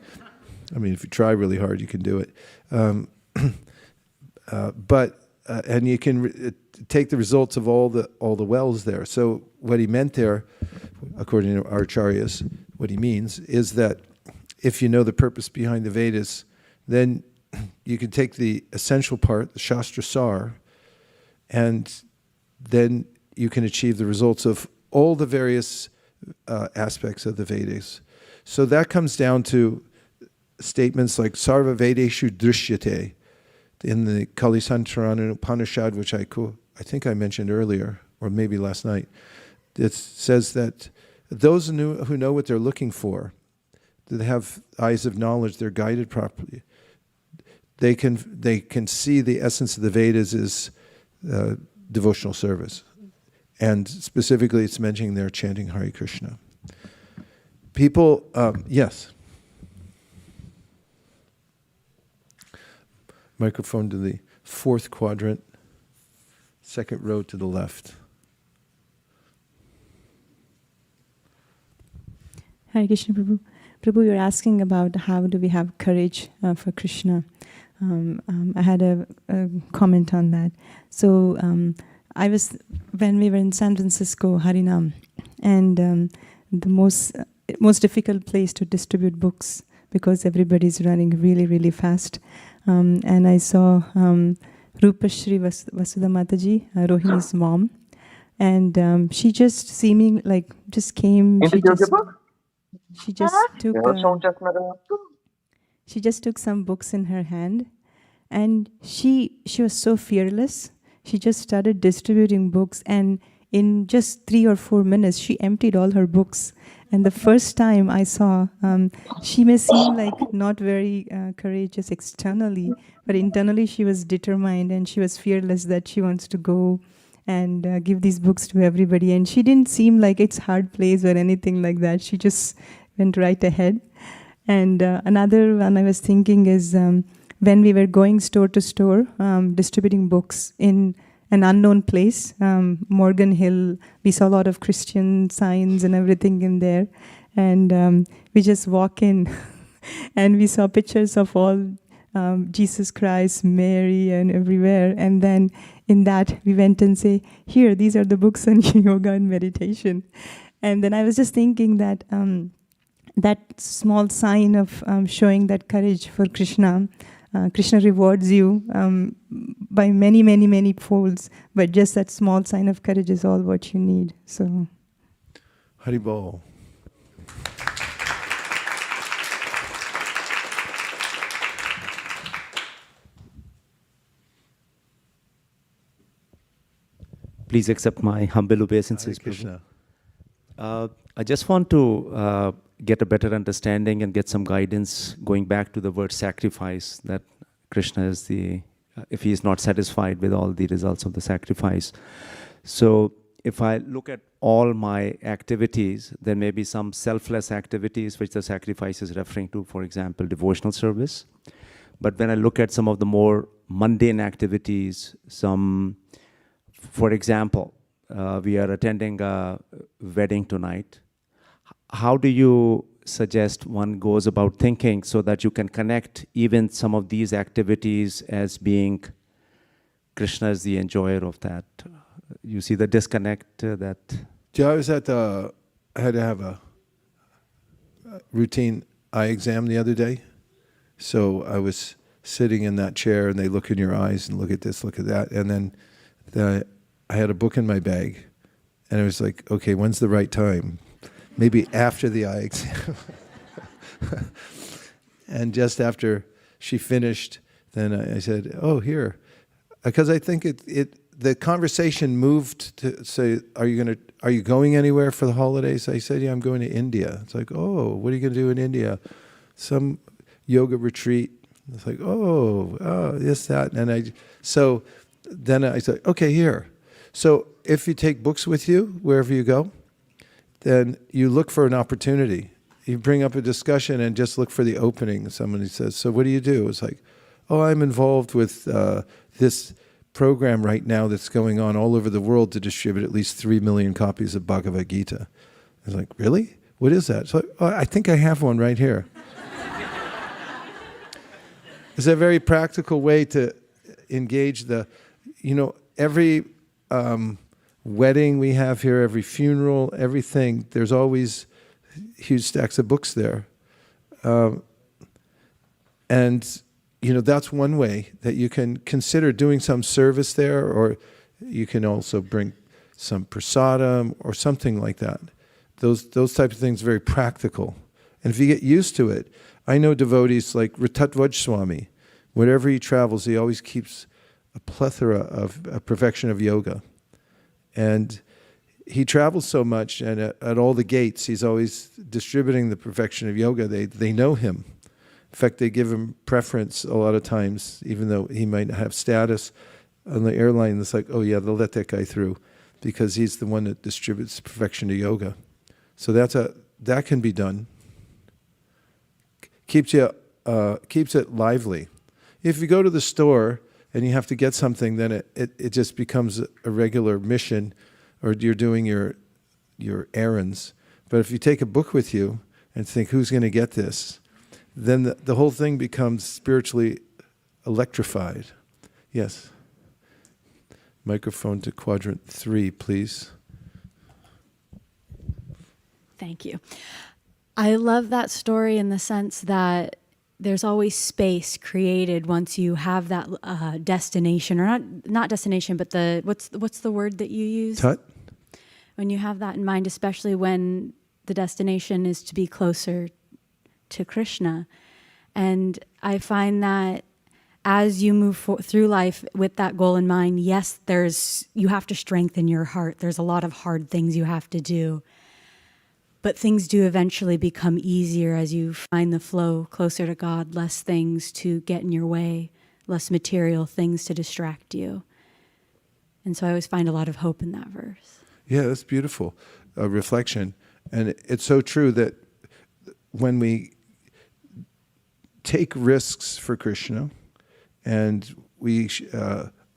mean, if you try really hard, you can do it. And you can take the results of all the wells there. So what he meant there, according to our acharyas, what he means is that if you know the purpose behind the Vedas, then you can take the essential part, the Shastra Sar, and then you can achieve the results of all the various aspects of the Vedas. So that comes down to statements like Sarva Vedeshu Drishyate in the Kalisantarana Upanishad, which I think I mentioned earlier, or maybe last night. It says that those who know what they're looking for, that have eyes of knowledge, they're guided properly. They can see the essence of the Vedas is devotional service. And specifically it's mentioning they're chanting Hare Krishna. People, yes. Microphone to the fourth quadrant, second row to the left. Hare Krishna, Prabhu. Prabhu, you're asking about how do we have courage for Krishna. I had a comment on that. So when we were in San Francisco, Harinam, and the most difficult place to distribute books because everybody's running really, really fast. And I saw Rupashri Vasudha Mataji, Rohini's mom, and she just seeming like just came. She just took some books in her hand, and she was so fearless. She just started distributing books, and in just 3 or 4 minutes, she emptied all her books. And the first time I saw, she may seem like not very courageous externally, but internally she was determined and she was fearless that she wants to go and give these books to everybody. And she didn't seem like it's hard place or anything like that. She just went right ahead. And another one I was thinking is when we were going store to store, distributing books in an unknown place, Morgan Hill, we saw a lot of Christian signs and everything in there. And we just walk in and we saw pictures of all Jesus Christ, Mary, and everywhere. And then in that, we went and say, here, these are the books on yoga and meditation. And then I was just thinking that that small sign of showing that courage for Krishna, Krishna rewards you by many, many, many folds, but just that small sign of courage is all what you need. So, Haribol. Please accept my humble obeisances, Krishna. I just want to get a better understanding and get some guidance going back to the word sacrifice, that Krishna is if he is not satisfied with all the results of the sacrifice. So if I look at all my activities, there may be some selfless activities which the sacrifice is referring to, for example, devotional service. But when I look at some of the more mundane activities, for example, we are attending a wedding tonight. How do you suggest one goes about thinking so that you can connect even some of these activities as being Krishna is the enjoyer of that? You see the disconnect that... Yeah, I had to have a routine eye exam the other day. So I was sitting in that chair and they look in your eyes and look at this, look at that. And then I had a book in my bag and I was like, okay, when's the right time? Maybe after the eye exam. And just after she finished, then I said, oh, here. Because I think the conversation moved to say, are you going anywhere for the holidays? I said, yeah, I'm going to India. It's like, oh, what are you going to do in India? Some yoga retreat. It's like, oh, this, that. And so then I said, okay, here. So if you take books with you, wherever you go, then you look for an opportunity. You bring up a discussion and just look for the opening. Somebody says, so what do you do? It's like, oh, I'm involved with this program right now that's going on all over the world to distribute at least 3 million copies of Bhagavad Gita. I was like, really? What is that? So I think I have one right here. It's a very practical way to engage every wedding we have here, every funeral, everything, there's always huge stacks of books there. And that's one way that you can consider doing some service there, or you can also bring some prasadam or something like that. Those types of things are very practical. And if you get used to it, I know devotees like Ratatvaj Swami, wherever he travels, he always keeps a plethora of a perfection of yoga. And he travels so much, and at all the gates, he's always distributing the perfection of yoga. They know him. In fact, they give him preference a lot of times, even though he might not have status on the airline. It's like, oh yeah, they'll let that guy through because he's the one that distributes perfection of yoga. So that can be done. Keeps it lively. If you go to the store and you have to get something, then it just becomes a regular mission, or you're doing your errands. But if you take a book with you and think, who's going to get this? Then the whole thing becomes spiritually electrified. Yes. Microphone to quadrant 3, please. Thank you. I love that story in the sense that there's always space created once you have that destination, or not destination, but what's the word that you use? Tut. When you have that in mind, especially when the destination is to be closer to Krishna. And I find that as you move through life with that goal in mind, yes, you have to strengthen your heart. There's a lot of hard things you have to do. But things do eventually become easier as you find the flow closer to God, less things to get in your way, less material things to distract you. And so I always find a lot of hope in that verse. Yeah, that's beautiful reflection. And it's so true that when we take risks for Krishna and we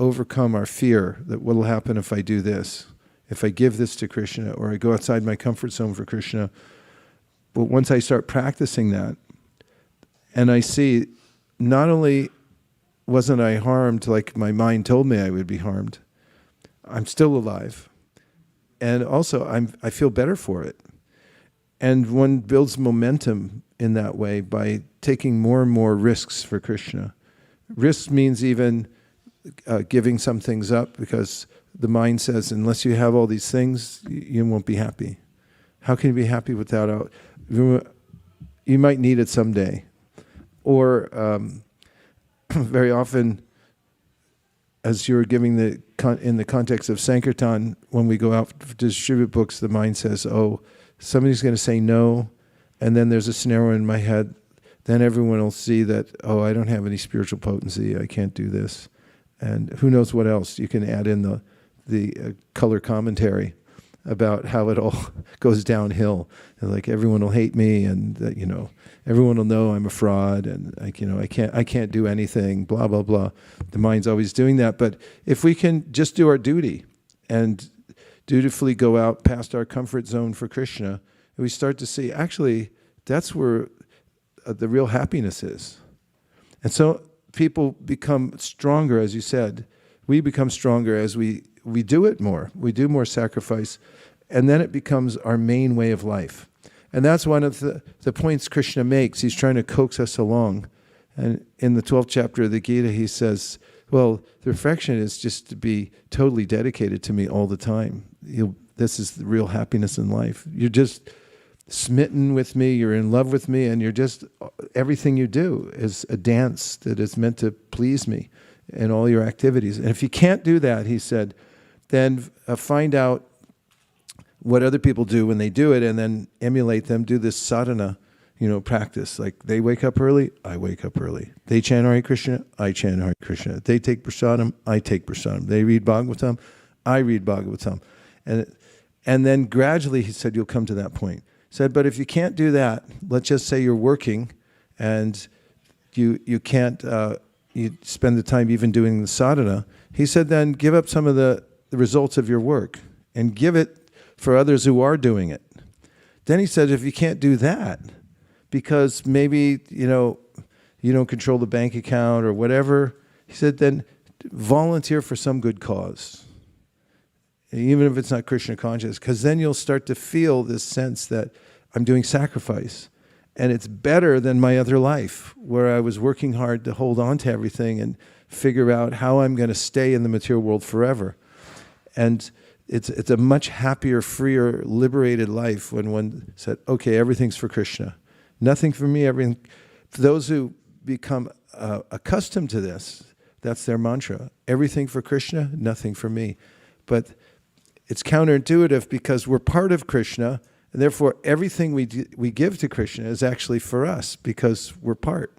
overcome our fear that what will happen if I do this, if I give this to Krishna, or I go outside my comfort zone for Krishna. But once I start practicing that, and I see, not only wasn't I harmed like my mind told me I would be harmed, I'm still alive. And also, I feel better for it. And one builds momentum in that way by taking more and more risks for Krishna. Risks means even giving some things up, because the mind says, unless you have all these things, you won't be happy. How can you be happy without you might need it someday. Or very often, as you're giving in the context of sankirtana, when we go out to distribute books, the mind says, oh, somebody's going to say no, and then there's a scenario in my head, then everyone will see that, oh, I don't have any spiritual potency, I can't do this. And who knows what else. You can add in the color commentary about how it all goes downhill. And like, everyone will hate me, and everyone will know I'm a fraud, and I can't do anything, blah, blah, blah. The mind's always doing that. But if we can just do our duty and dutifully go out past our comfort zone for Krishna, we start to see, actually, that's where the real happiness is. And so people become stronger, as you said. We become stronger as we do it more. We do more sacrifice, and then it becomes our main way of life. And that's one of the points Krishna makes. He's trying to coax us along. And in the 12th chapter of the Gita, he says, well, the perfection is just to be totally dedicated to me all the time. This is the real happiness in life. smitten with me, you're in love with me, and you're just, everything you do is a dance that is meant to please me in all your activities. And if you can't do that, he said, then find out what other people do when they do it and then emulate them, do this sadhana, practice. Like they wake up early, I wake up early. They chant Hare Krishna, I chant Hare Krishna. They take prasadam, I take prasadam. They read Bhagavatam, I read Bhagavatam. And then gradually, he said, you'll come to that point. He said, but if you can't do that, let's just say you're working and you can't, you spend the time even doing the sadhana. He said, then give up some of the results of your work and give it for others who are doing it. Then he said, if you can't do that, because maybe, you don't control the bank account or whatever, he said, then volunteer for some good cause. Even if it's not Krishna conscious, because then you'll start to feel this sense that I'm doing sacrifice. And it's better than my other life, where I was working hard to hold on to everything and figure out how I'm going to stay in the material world forever. And it's a much happier, freer, liberated life when one said, okay, everything's for Krishna. Nothing for me, everything. For those who become accustomed to this, that's their mantra. Everything for Krishna, nothing for me. But it's counterintuitive because we're part of Krishna, and therefore everything we give to Krishna is actually for us because we're part.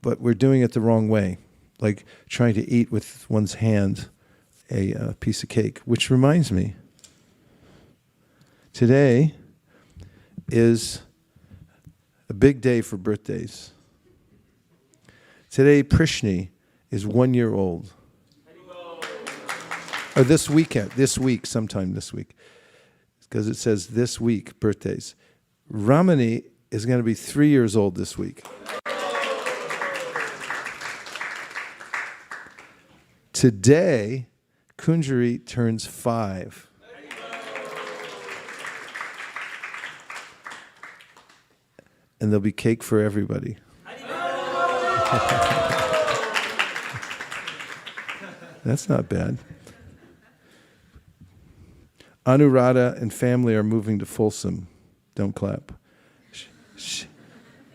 But we're doing it the wrong way, like trying to eat with one's hand a piece of cake. Which reminds me, today is a big day for birthdays. Today, Kṛṣṇa is 1 year old. Or this week, sometime this week. Because it says this week, birthdays. Ramani is going to be 3 years old this week. Today, Kunjari turns 5. And there'll be cake for everybody. That's not bad. Anuradha and family are moving to Folsom. Don't clap.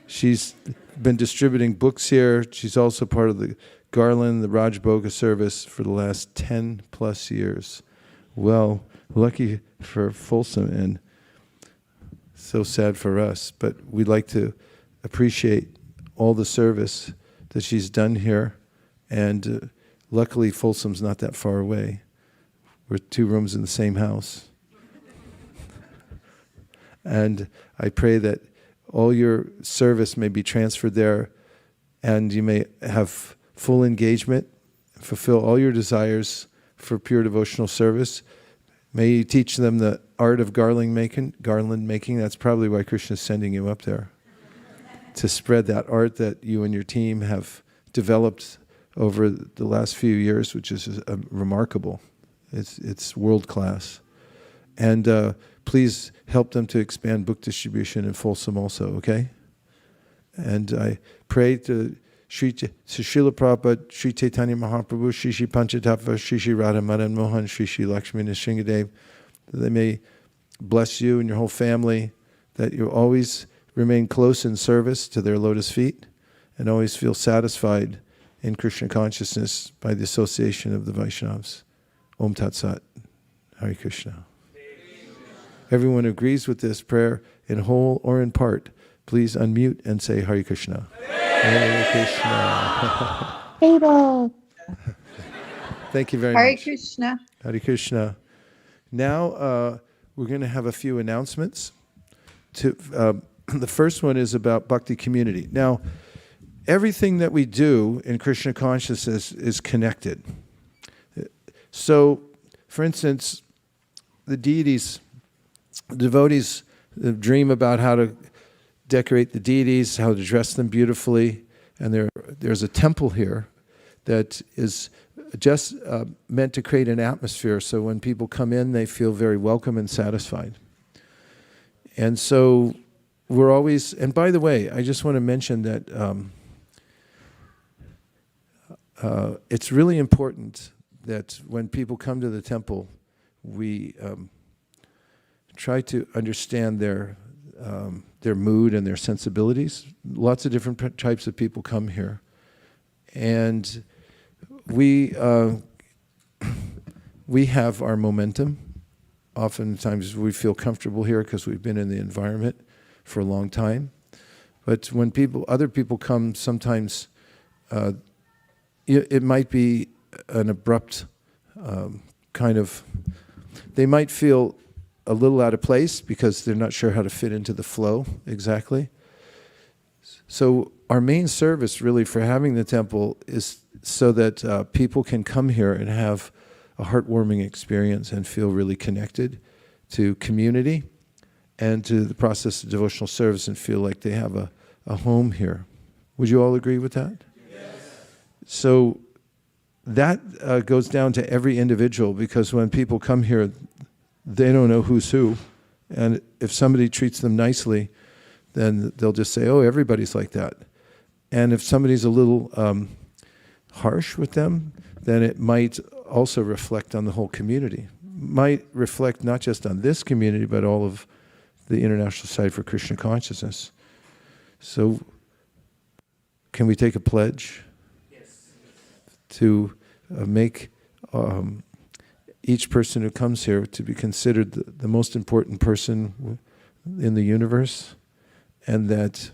She's been distributing books here. She's also part of the Garland, the Rajboga service for the last 10 plus years. Well, lucky for Folsom and so sad for us, but we'd like to appreciate all the service that she's done here. And luckily, Folsom's not that far away. We're 2 rooms in the same house. And I pray that all your service may be transferred there and you may have full engagement, fulfill all your desires for pure devotional service. May you teach them the art of garland making. That's probably why Krishna is sending you up there, to spread that art that you and your team have developed over the last few years, which is remarkable. It's world class. And please help them to expand book distribution in Folsom also, okay? And I pray to Srila Prabhupada, Sri Chaitanya Mahaprabhu, Shri Shri Panchatattva, Shri Shri Radha Madan Mohan, Shri Shri Lakshmi Nrsingadev, that they may bless you and your whole family, that you always remain close in service to their lotus feet, and always feel satisfied in Krishna consciousness by the association of the Vaishnavas. Om Tat Sat. Hare Krishna. Everyone who agrees with this prayer in whole or in part, please unmute and say Hare Krishna. Hare Krishna. Thank you very Hare much. Krishna. Hare Krishna. Now we're going to have a few announcements. The first one is about Bhakti community. Now, everything that we do in Krishna consciousness is connected. So, for instance, the deities, the devotees dream about how to decorate the deities, how to dress them beautifully, and there's a temple here that is just meant to create an atmosphere so when people come in, they feel very welcome and satisfied. And so we're always, and by the way, I just want to mention that it's really important that when people come to the temple, we try to understand their their mood and their sensibilities. Lots of different types of people come here. And we have our momentum. Oftentimes we feel comfortable here because we've been in the environment for a long time. But when other people come, sometimes it might be an abrupt kind of, they might feel a little out of place because they're not sure how to fit into the flow exactly. So our main service really for having the temple is so that people can come here and have a heartwarming experience and feel really connected to community and to the process of devotional service and feel like they have a home here. Would you all agree with that? Yes. So that goes down to every individual, because when people come here, they don't know who's who. And if somebody treats them nicely, then they'll just say, oh, everybody's like that. And if somebody's a little harsh with them, then it might also reflect on the whole community. Might reflect not just on this community, but all of the International Society for Krishna Consciousness. So, can we take a pledge? Yes. To make each person who comes here to be considered the most important person in the universe, and that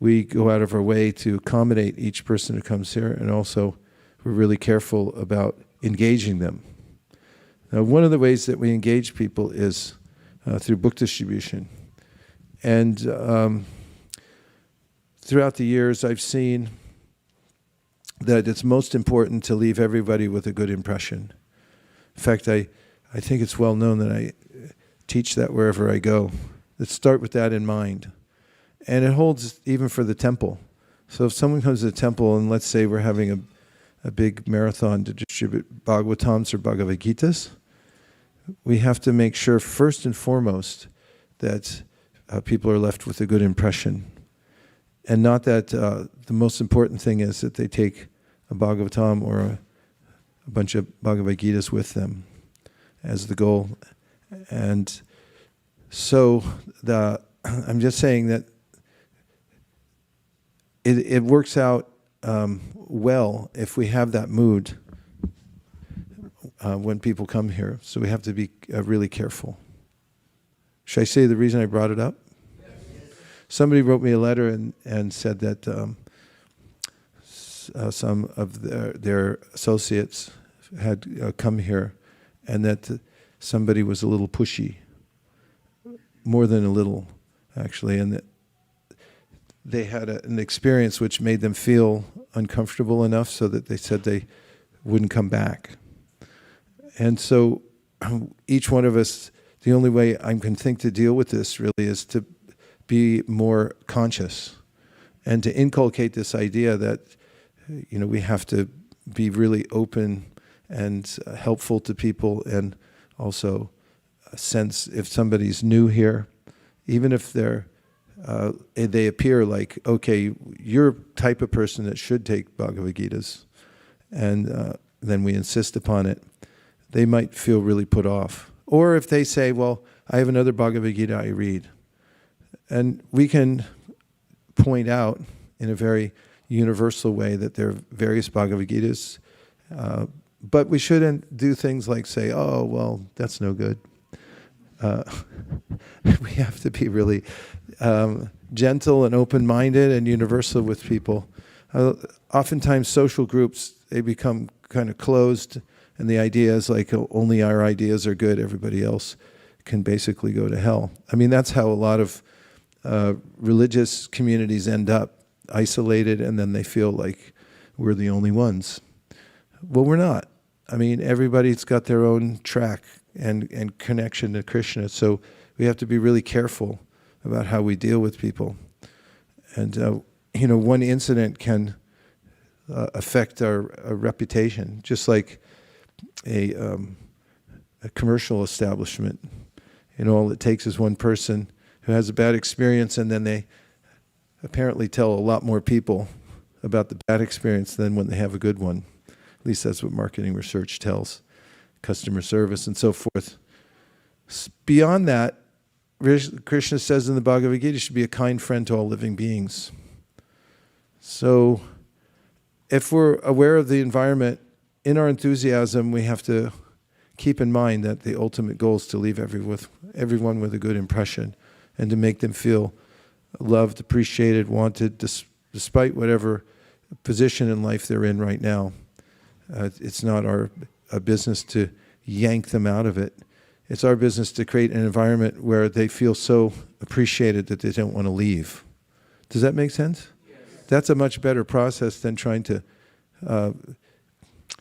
we go out of our way to accommodate each person who comes here, and also we're really careful about engaging them. Now, one of the ways that we engage people is through book distribution. And throughout the years, I've seen that it's most important to leave everybody with a good impression. In fact, I think it's well known that I teach that wherever I go. Let's start with that in mind. And it holds even for the temple. So if someone comes to the temple, and let's say we're having a big marathon to distribute Bhagavatams or Bhagavad Gitas, we have to make sure first and foremost that people are left with a good impression. And not that the most important thing is that they take a Bhagavatam or a bunch of Bhagavad Gitas with them as the goal. And so I'm just saying that it works out well if we have that mood when people come here. So we have to be really careful. Should I say the reason I brought it up? Yes. Somebody wrote me a letter and said that some of their associates had come here, and that somebody was a little pushy, more than a little, actually, and that they had an experience which made them feel uncomfortable enough so that they said they wouldn't come back. And so each one of us, the only way I can think to deal with this really is to be more conscious and to inculcate this idea that, you know, we have to be really open and helpful to people, and also sense if somebody's new here, even if they appear like, okay, you're a type of person that should take Bhagavad Gitas, and then we insist upon it, they might feel really put off. Or if they say, well, I have another Bhagavad Gita I read. And we can point out in a very universal way that there are various Bhagavad Gitas, but we shouldn't do things like say, oh, well, that's no good. We have to be really gentle and open-minded and universal with people. Oftentimes social groups, they become kind of closed, and the idea is like, oh, only our ideas are good, everybody else can basically go to hell. I mean, that's how a lot of religious communities end up, isolated, and then they feel like we're the only ones. Well, we're not. I mean, everybody's got their own track and connection to Krishna, so we have to be really careful about how we deal with people. And, you know, one incident can affect our reputation, just like a commercial establishment. You know, all it takes is one person who has a bad experience, and then they apparently tell a lot more people about the bad experience than when they have a good one. At least that's what marketing research tells, customer service and so forth. Beyond that, Krishna says in the Bhagavad Gita, you should be a kind friend to all living beings. So if we're aware of the environment, in our enthusiasm, we have to keep in mind that the ultimate goal is to leave everyone with a good impression and to make them feel loved, appreciated, wanted, despite whatever position in life they're in right now. It's not our business to yank them out of it. It's our business to create an environment where they feel so appreciated that they don't want to leave. Does that make sense? Yes. That's a much better process than trying to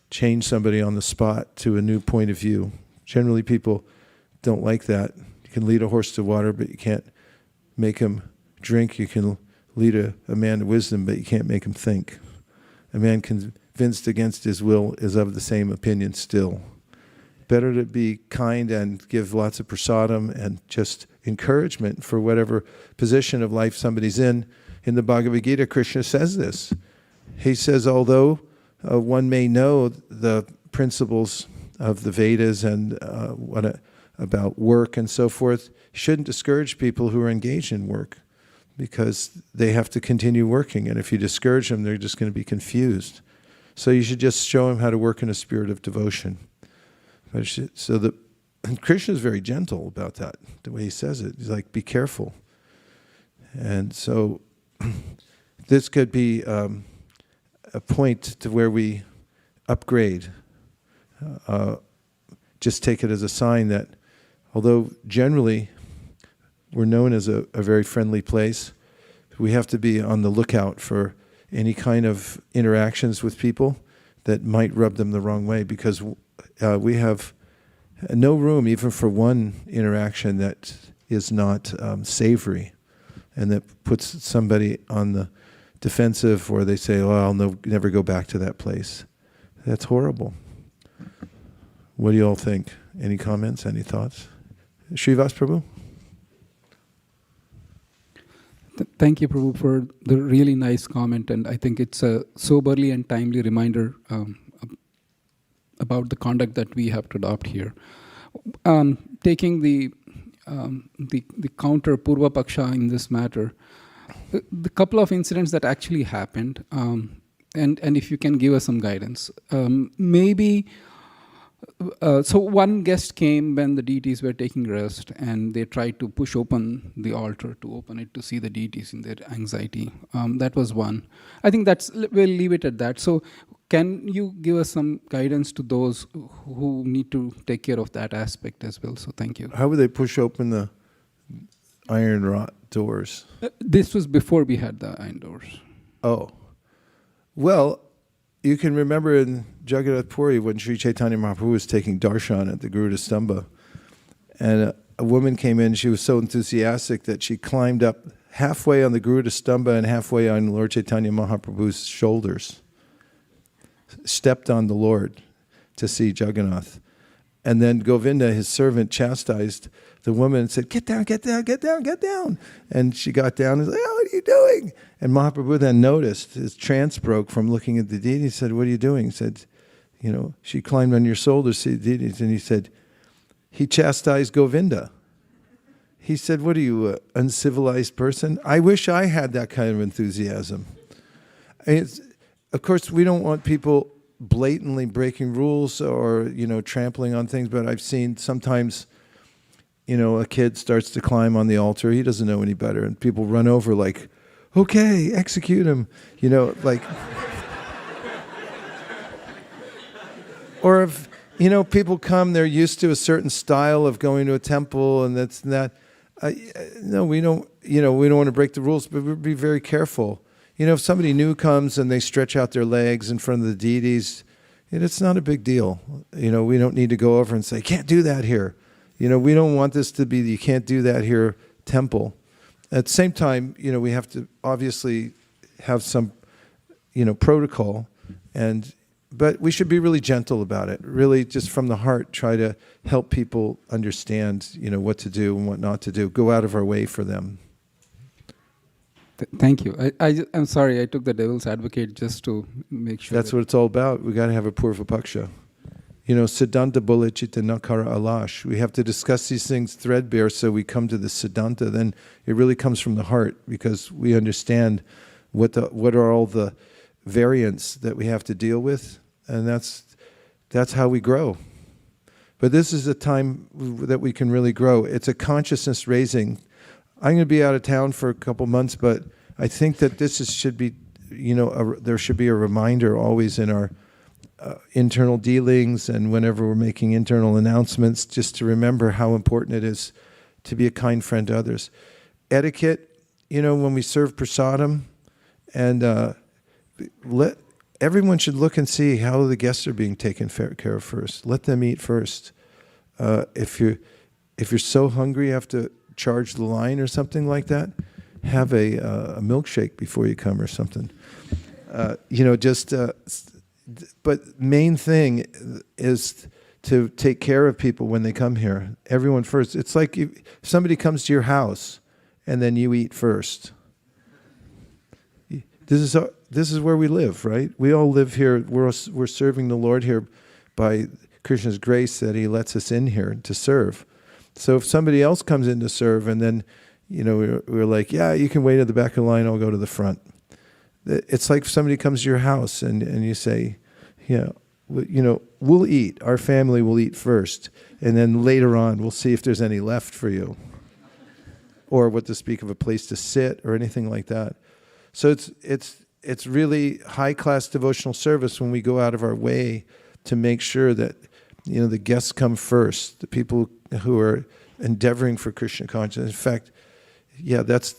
change somebody on the spot to a new point of view. Generally, people don't like that. You can lead a horse to water, but you can't make him drink. You can lead a man to wisdom, but you can't make him think. A man convinced against his will is of the same opinion still. Better to be kind and give lots of prasadam and just encouragement for whatever position of life somebody's in. In the Bhagavad Gita, Krishna says this. He says, although one may know the principles of the Vedas and about work and so forth, shouldn't discourage people who are engaged in work because they have to continue working. And if you discourage them, they're just going to be confused. So you should just show them how to work in a spirit of devotion. And Krishna is very gentle about that, the way he says it. He's like, be careful. And so this could be a point to where we upgrade. Just take it as a sign that although generally we're known as a very friendly place, we have to be on the lookout for any kind of interactions with people that might rub them the wrong way, because we have no room even for one interaction that is not savory and that puts somebody on the defensive, or they say, oh, I'll never go back to that place. That's horrible. What do you all think? Any comments, any thoughts? Srivas Prabhu? Thank you, Prabhu, for the really nice comment, and I think it's a soberly and timely reminder about the conduct that we have to adopt here. Taking the counter Purva Paksha in this matter, the couple of incidents that actually happened, and if you can give us some guidance. So one guest came when the deities were taking rest, and they tried to push open the altar to open it to see the deities in their anxiety. That was one. I think we'll leave it at that. So can you give us some guidance to those who need to take care of that aspect as well? So thank you. How would they push open the iron rod doors? This was before we had the iron doors. Oh. Well, you can remember in Jagannath Puri when Sri Chaitanya Mahaprabhu was taking darshan at the Garuda Stamba, and a woman came in. She was so enthusiastic that she climbed up halfway on the Garuda Stamba and halfway on Lord Chaitanya Mahaprabhu's shoulders, stepped on the Lord to see Jagannath. And then Govinda, his servant, chastised the woman and said, get down, get down, get down, get down. And she got down and was like, oh, what are you doing? And Mahaprabhu then noticed, his trance broke from looking at the deity. He said, what are you doing? He said, she climbed on your shoulders, see the deities. And he said, he chastised Govinda. He said, what are you, an uncivilized person? I wish I had that kind of enthusiasm. Of course, we don't want people blatantly breaking rules or, trampling on things, but I've seen sometimes, a kid starts to climb on the altar. He doesn't know any better. And people run over like, okay, execute him. Or if, people come, they're used to a certain style of going to a temple and that's that. No, we don't want to break the rules, but we'll be very careful. If somebody new comes and they stretch out their legs in front of the deities, it's not a big deal. We don't need to go over and say, you can't do that here. We don't want this to be the you can't do that here temple. At the same time, we have to obviously have some, protocol, but we should be really gentle about it. Really, just from the heart, try to help people understand, what to do and what not to do. Go out of our way for them. Thank you. I'm sorry, I took the devil's advocate just to make sure. That's what it's all about. We got to have a Purva Paksha. Siddhanta bolachita nakara alash. We have to discuss these things threadbare so we come to the Siddhanta. Then it really comes from the heart because we understand what are all the variants that we have to deal with, and that's how we grow. But this is a time that we can really grow. It's a consciousness raising. I'm going to be out of town for a couple months, but I think that should be, there should be a reminder always in our internal dealings and whenever we're making internal announcements, just to remember how important it is to be a kind friend to others. Etiquette, when we serve prasadam, and everyone should look and see how the guests are being taken care of first. Let them eat first. If you're so hungry you have to charge the line or something like that, have a milkshake before you come or something. But main thing is to take care of people when they come here. Everyone first. It's like if somebody comes to your house and then you eat first. This is where we live, right? We all live here. We're serving the Lord here by Krishna's grace that He lets us in here to serve. So if somebody else comes in to serve and then, we're like, yeah, you can wait at the back of the line, I'll go to the front. It's like if somebody comes to your house and you say, we'll eat, our family will eat first, and then later on we'll see if there's any left for you. Or what to speak of a place to sit or anything like that. So it's really high-class devotional service when we go out of our way to make sure that the guests come first, the people who are endeavoring for Krishna consciousness. In fact, that's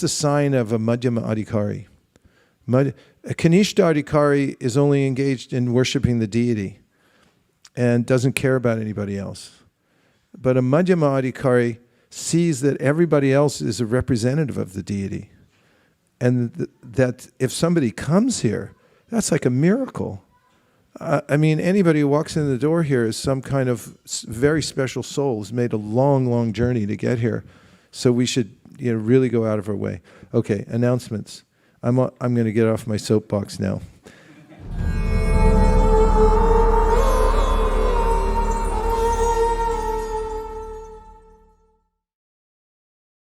the sign of a Madhyama Adhikari. A Kanishta Adhikari is only engaged in worshiping the deity and doesn't care about anybody else. But a Madhyama Adhikari sees that everybody else is a representative of the deity. And that if somebody comes here, that's like a miracle. Anybody who walks in the door here is some kind of very special soul who's made a long, long journey to get here. So we should really go out of our way. Okay, announcements. I'm going to get off my soapbox now.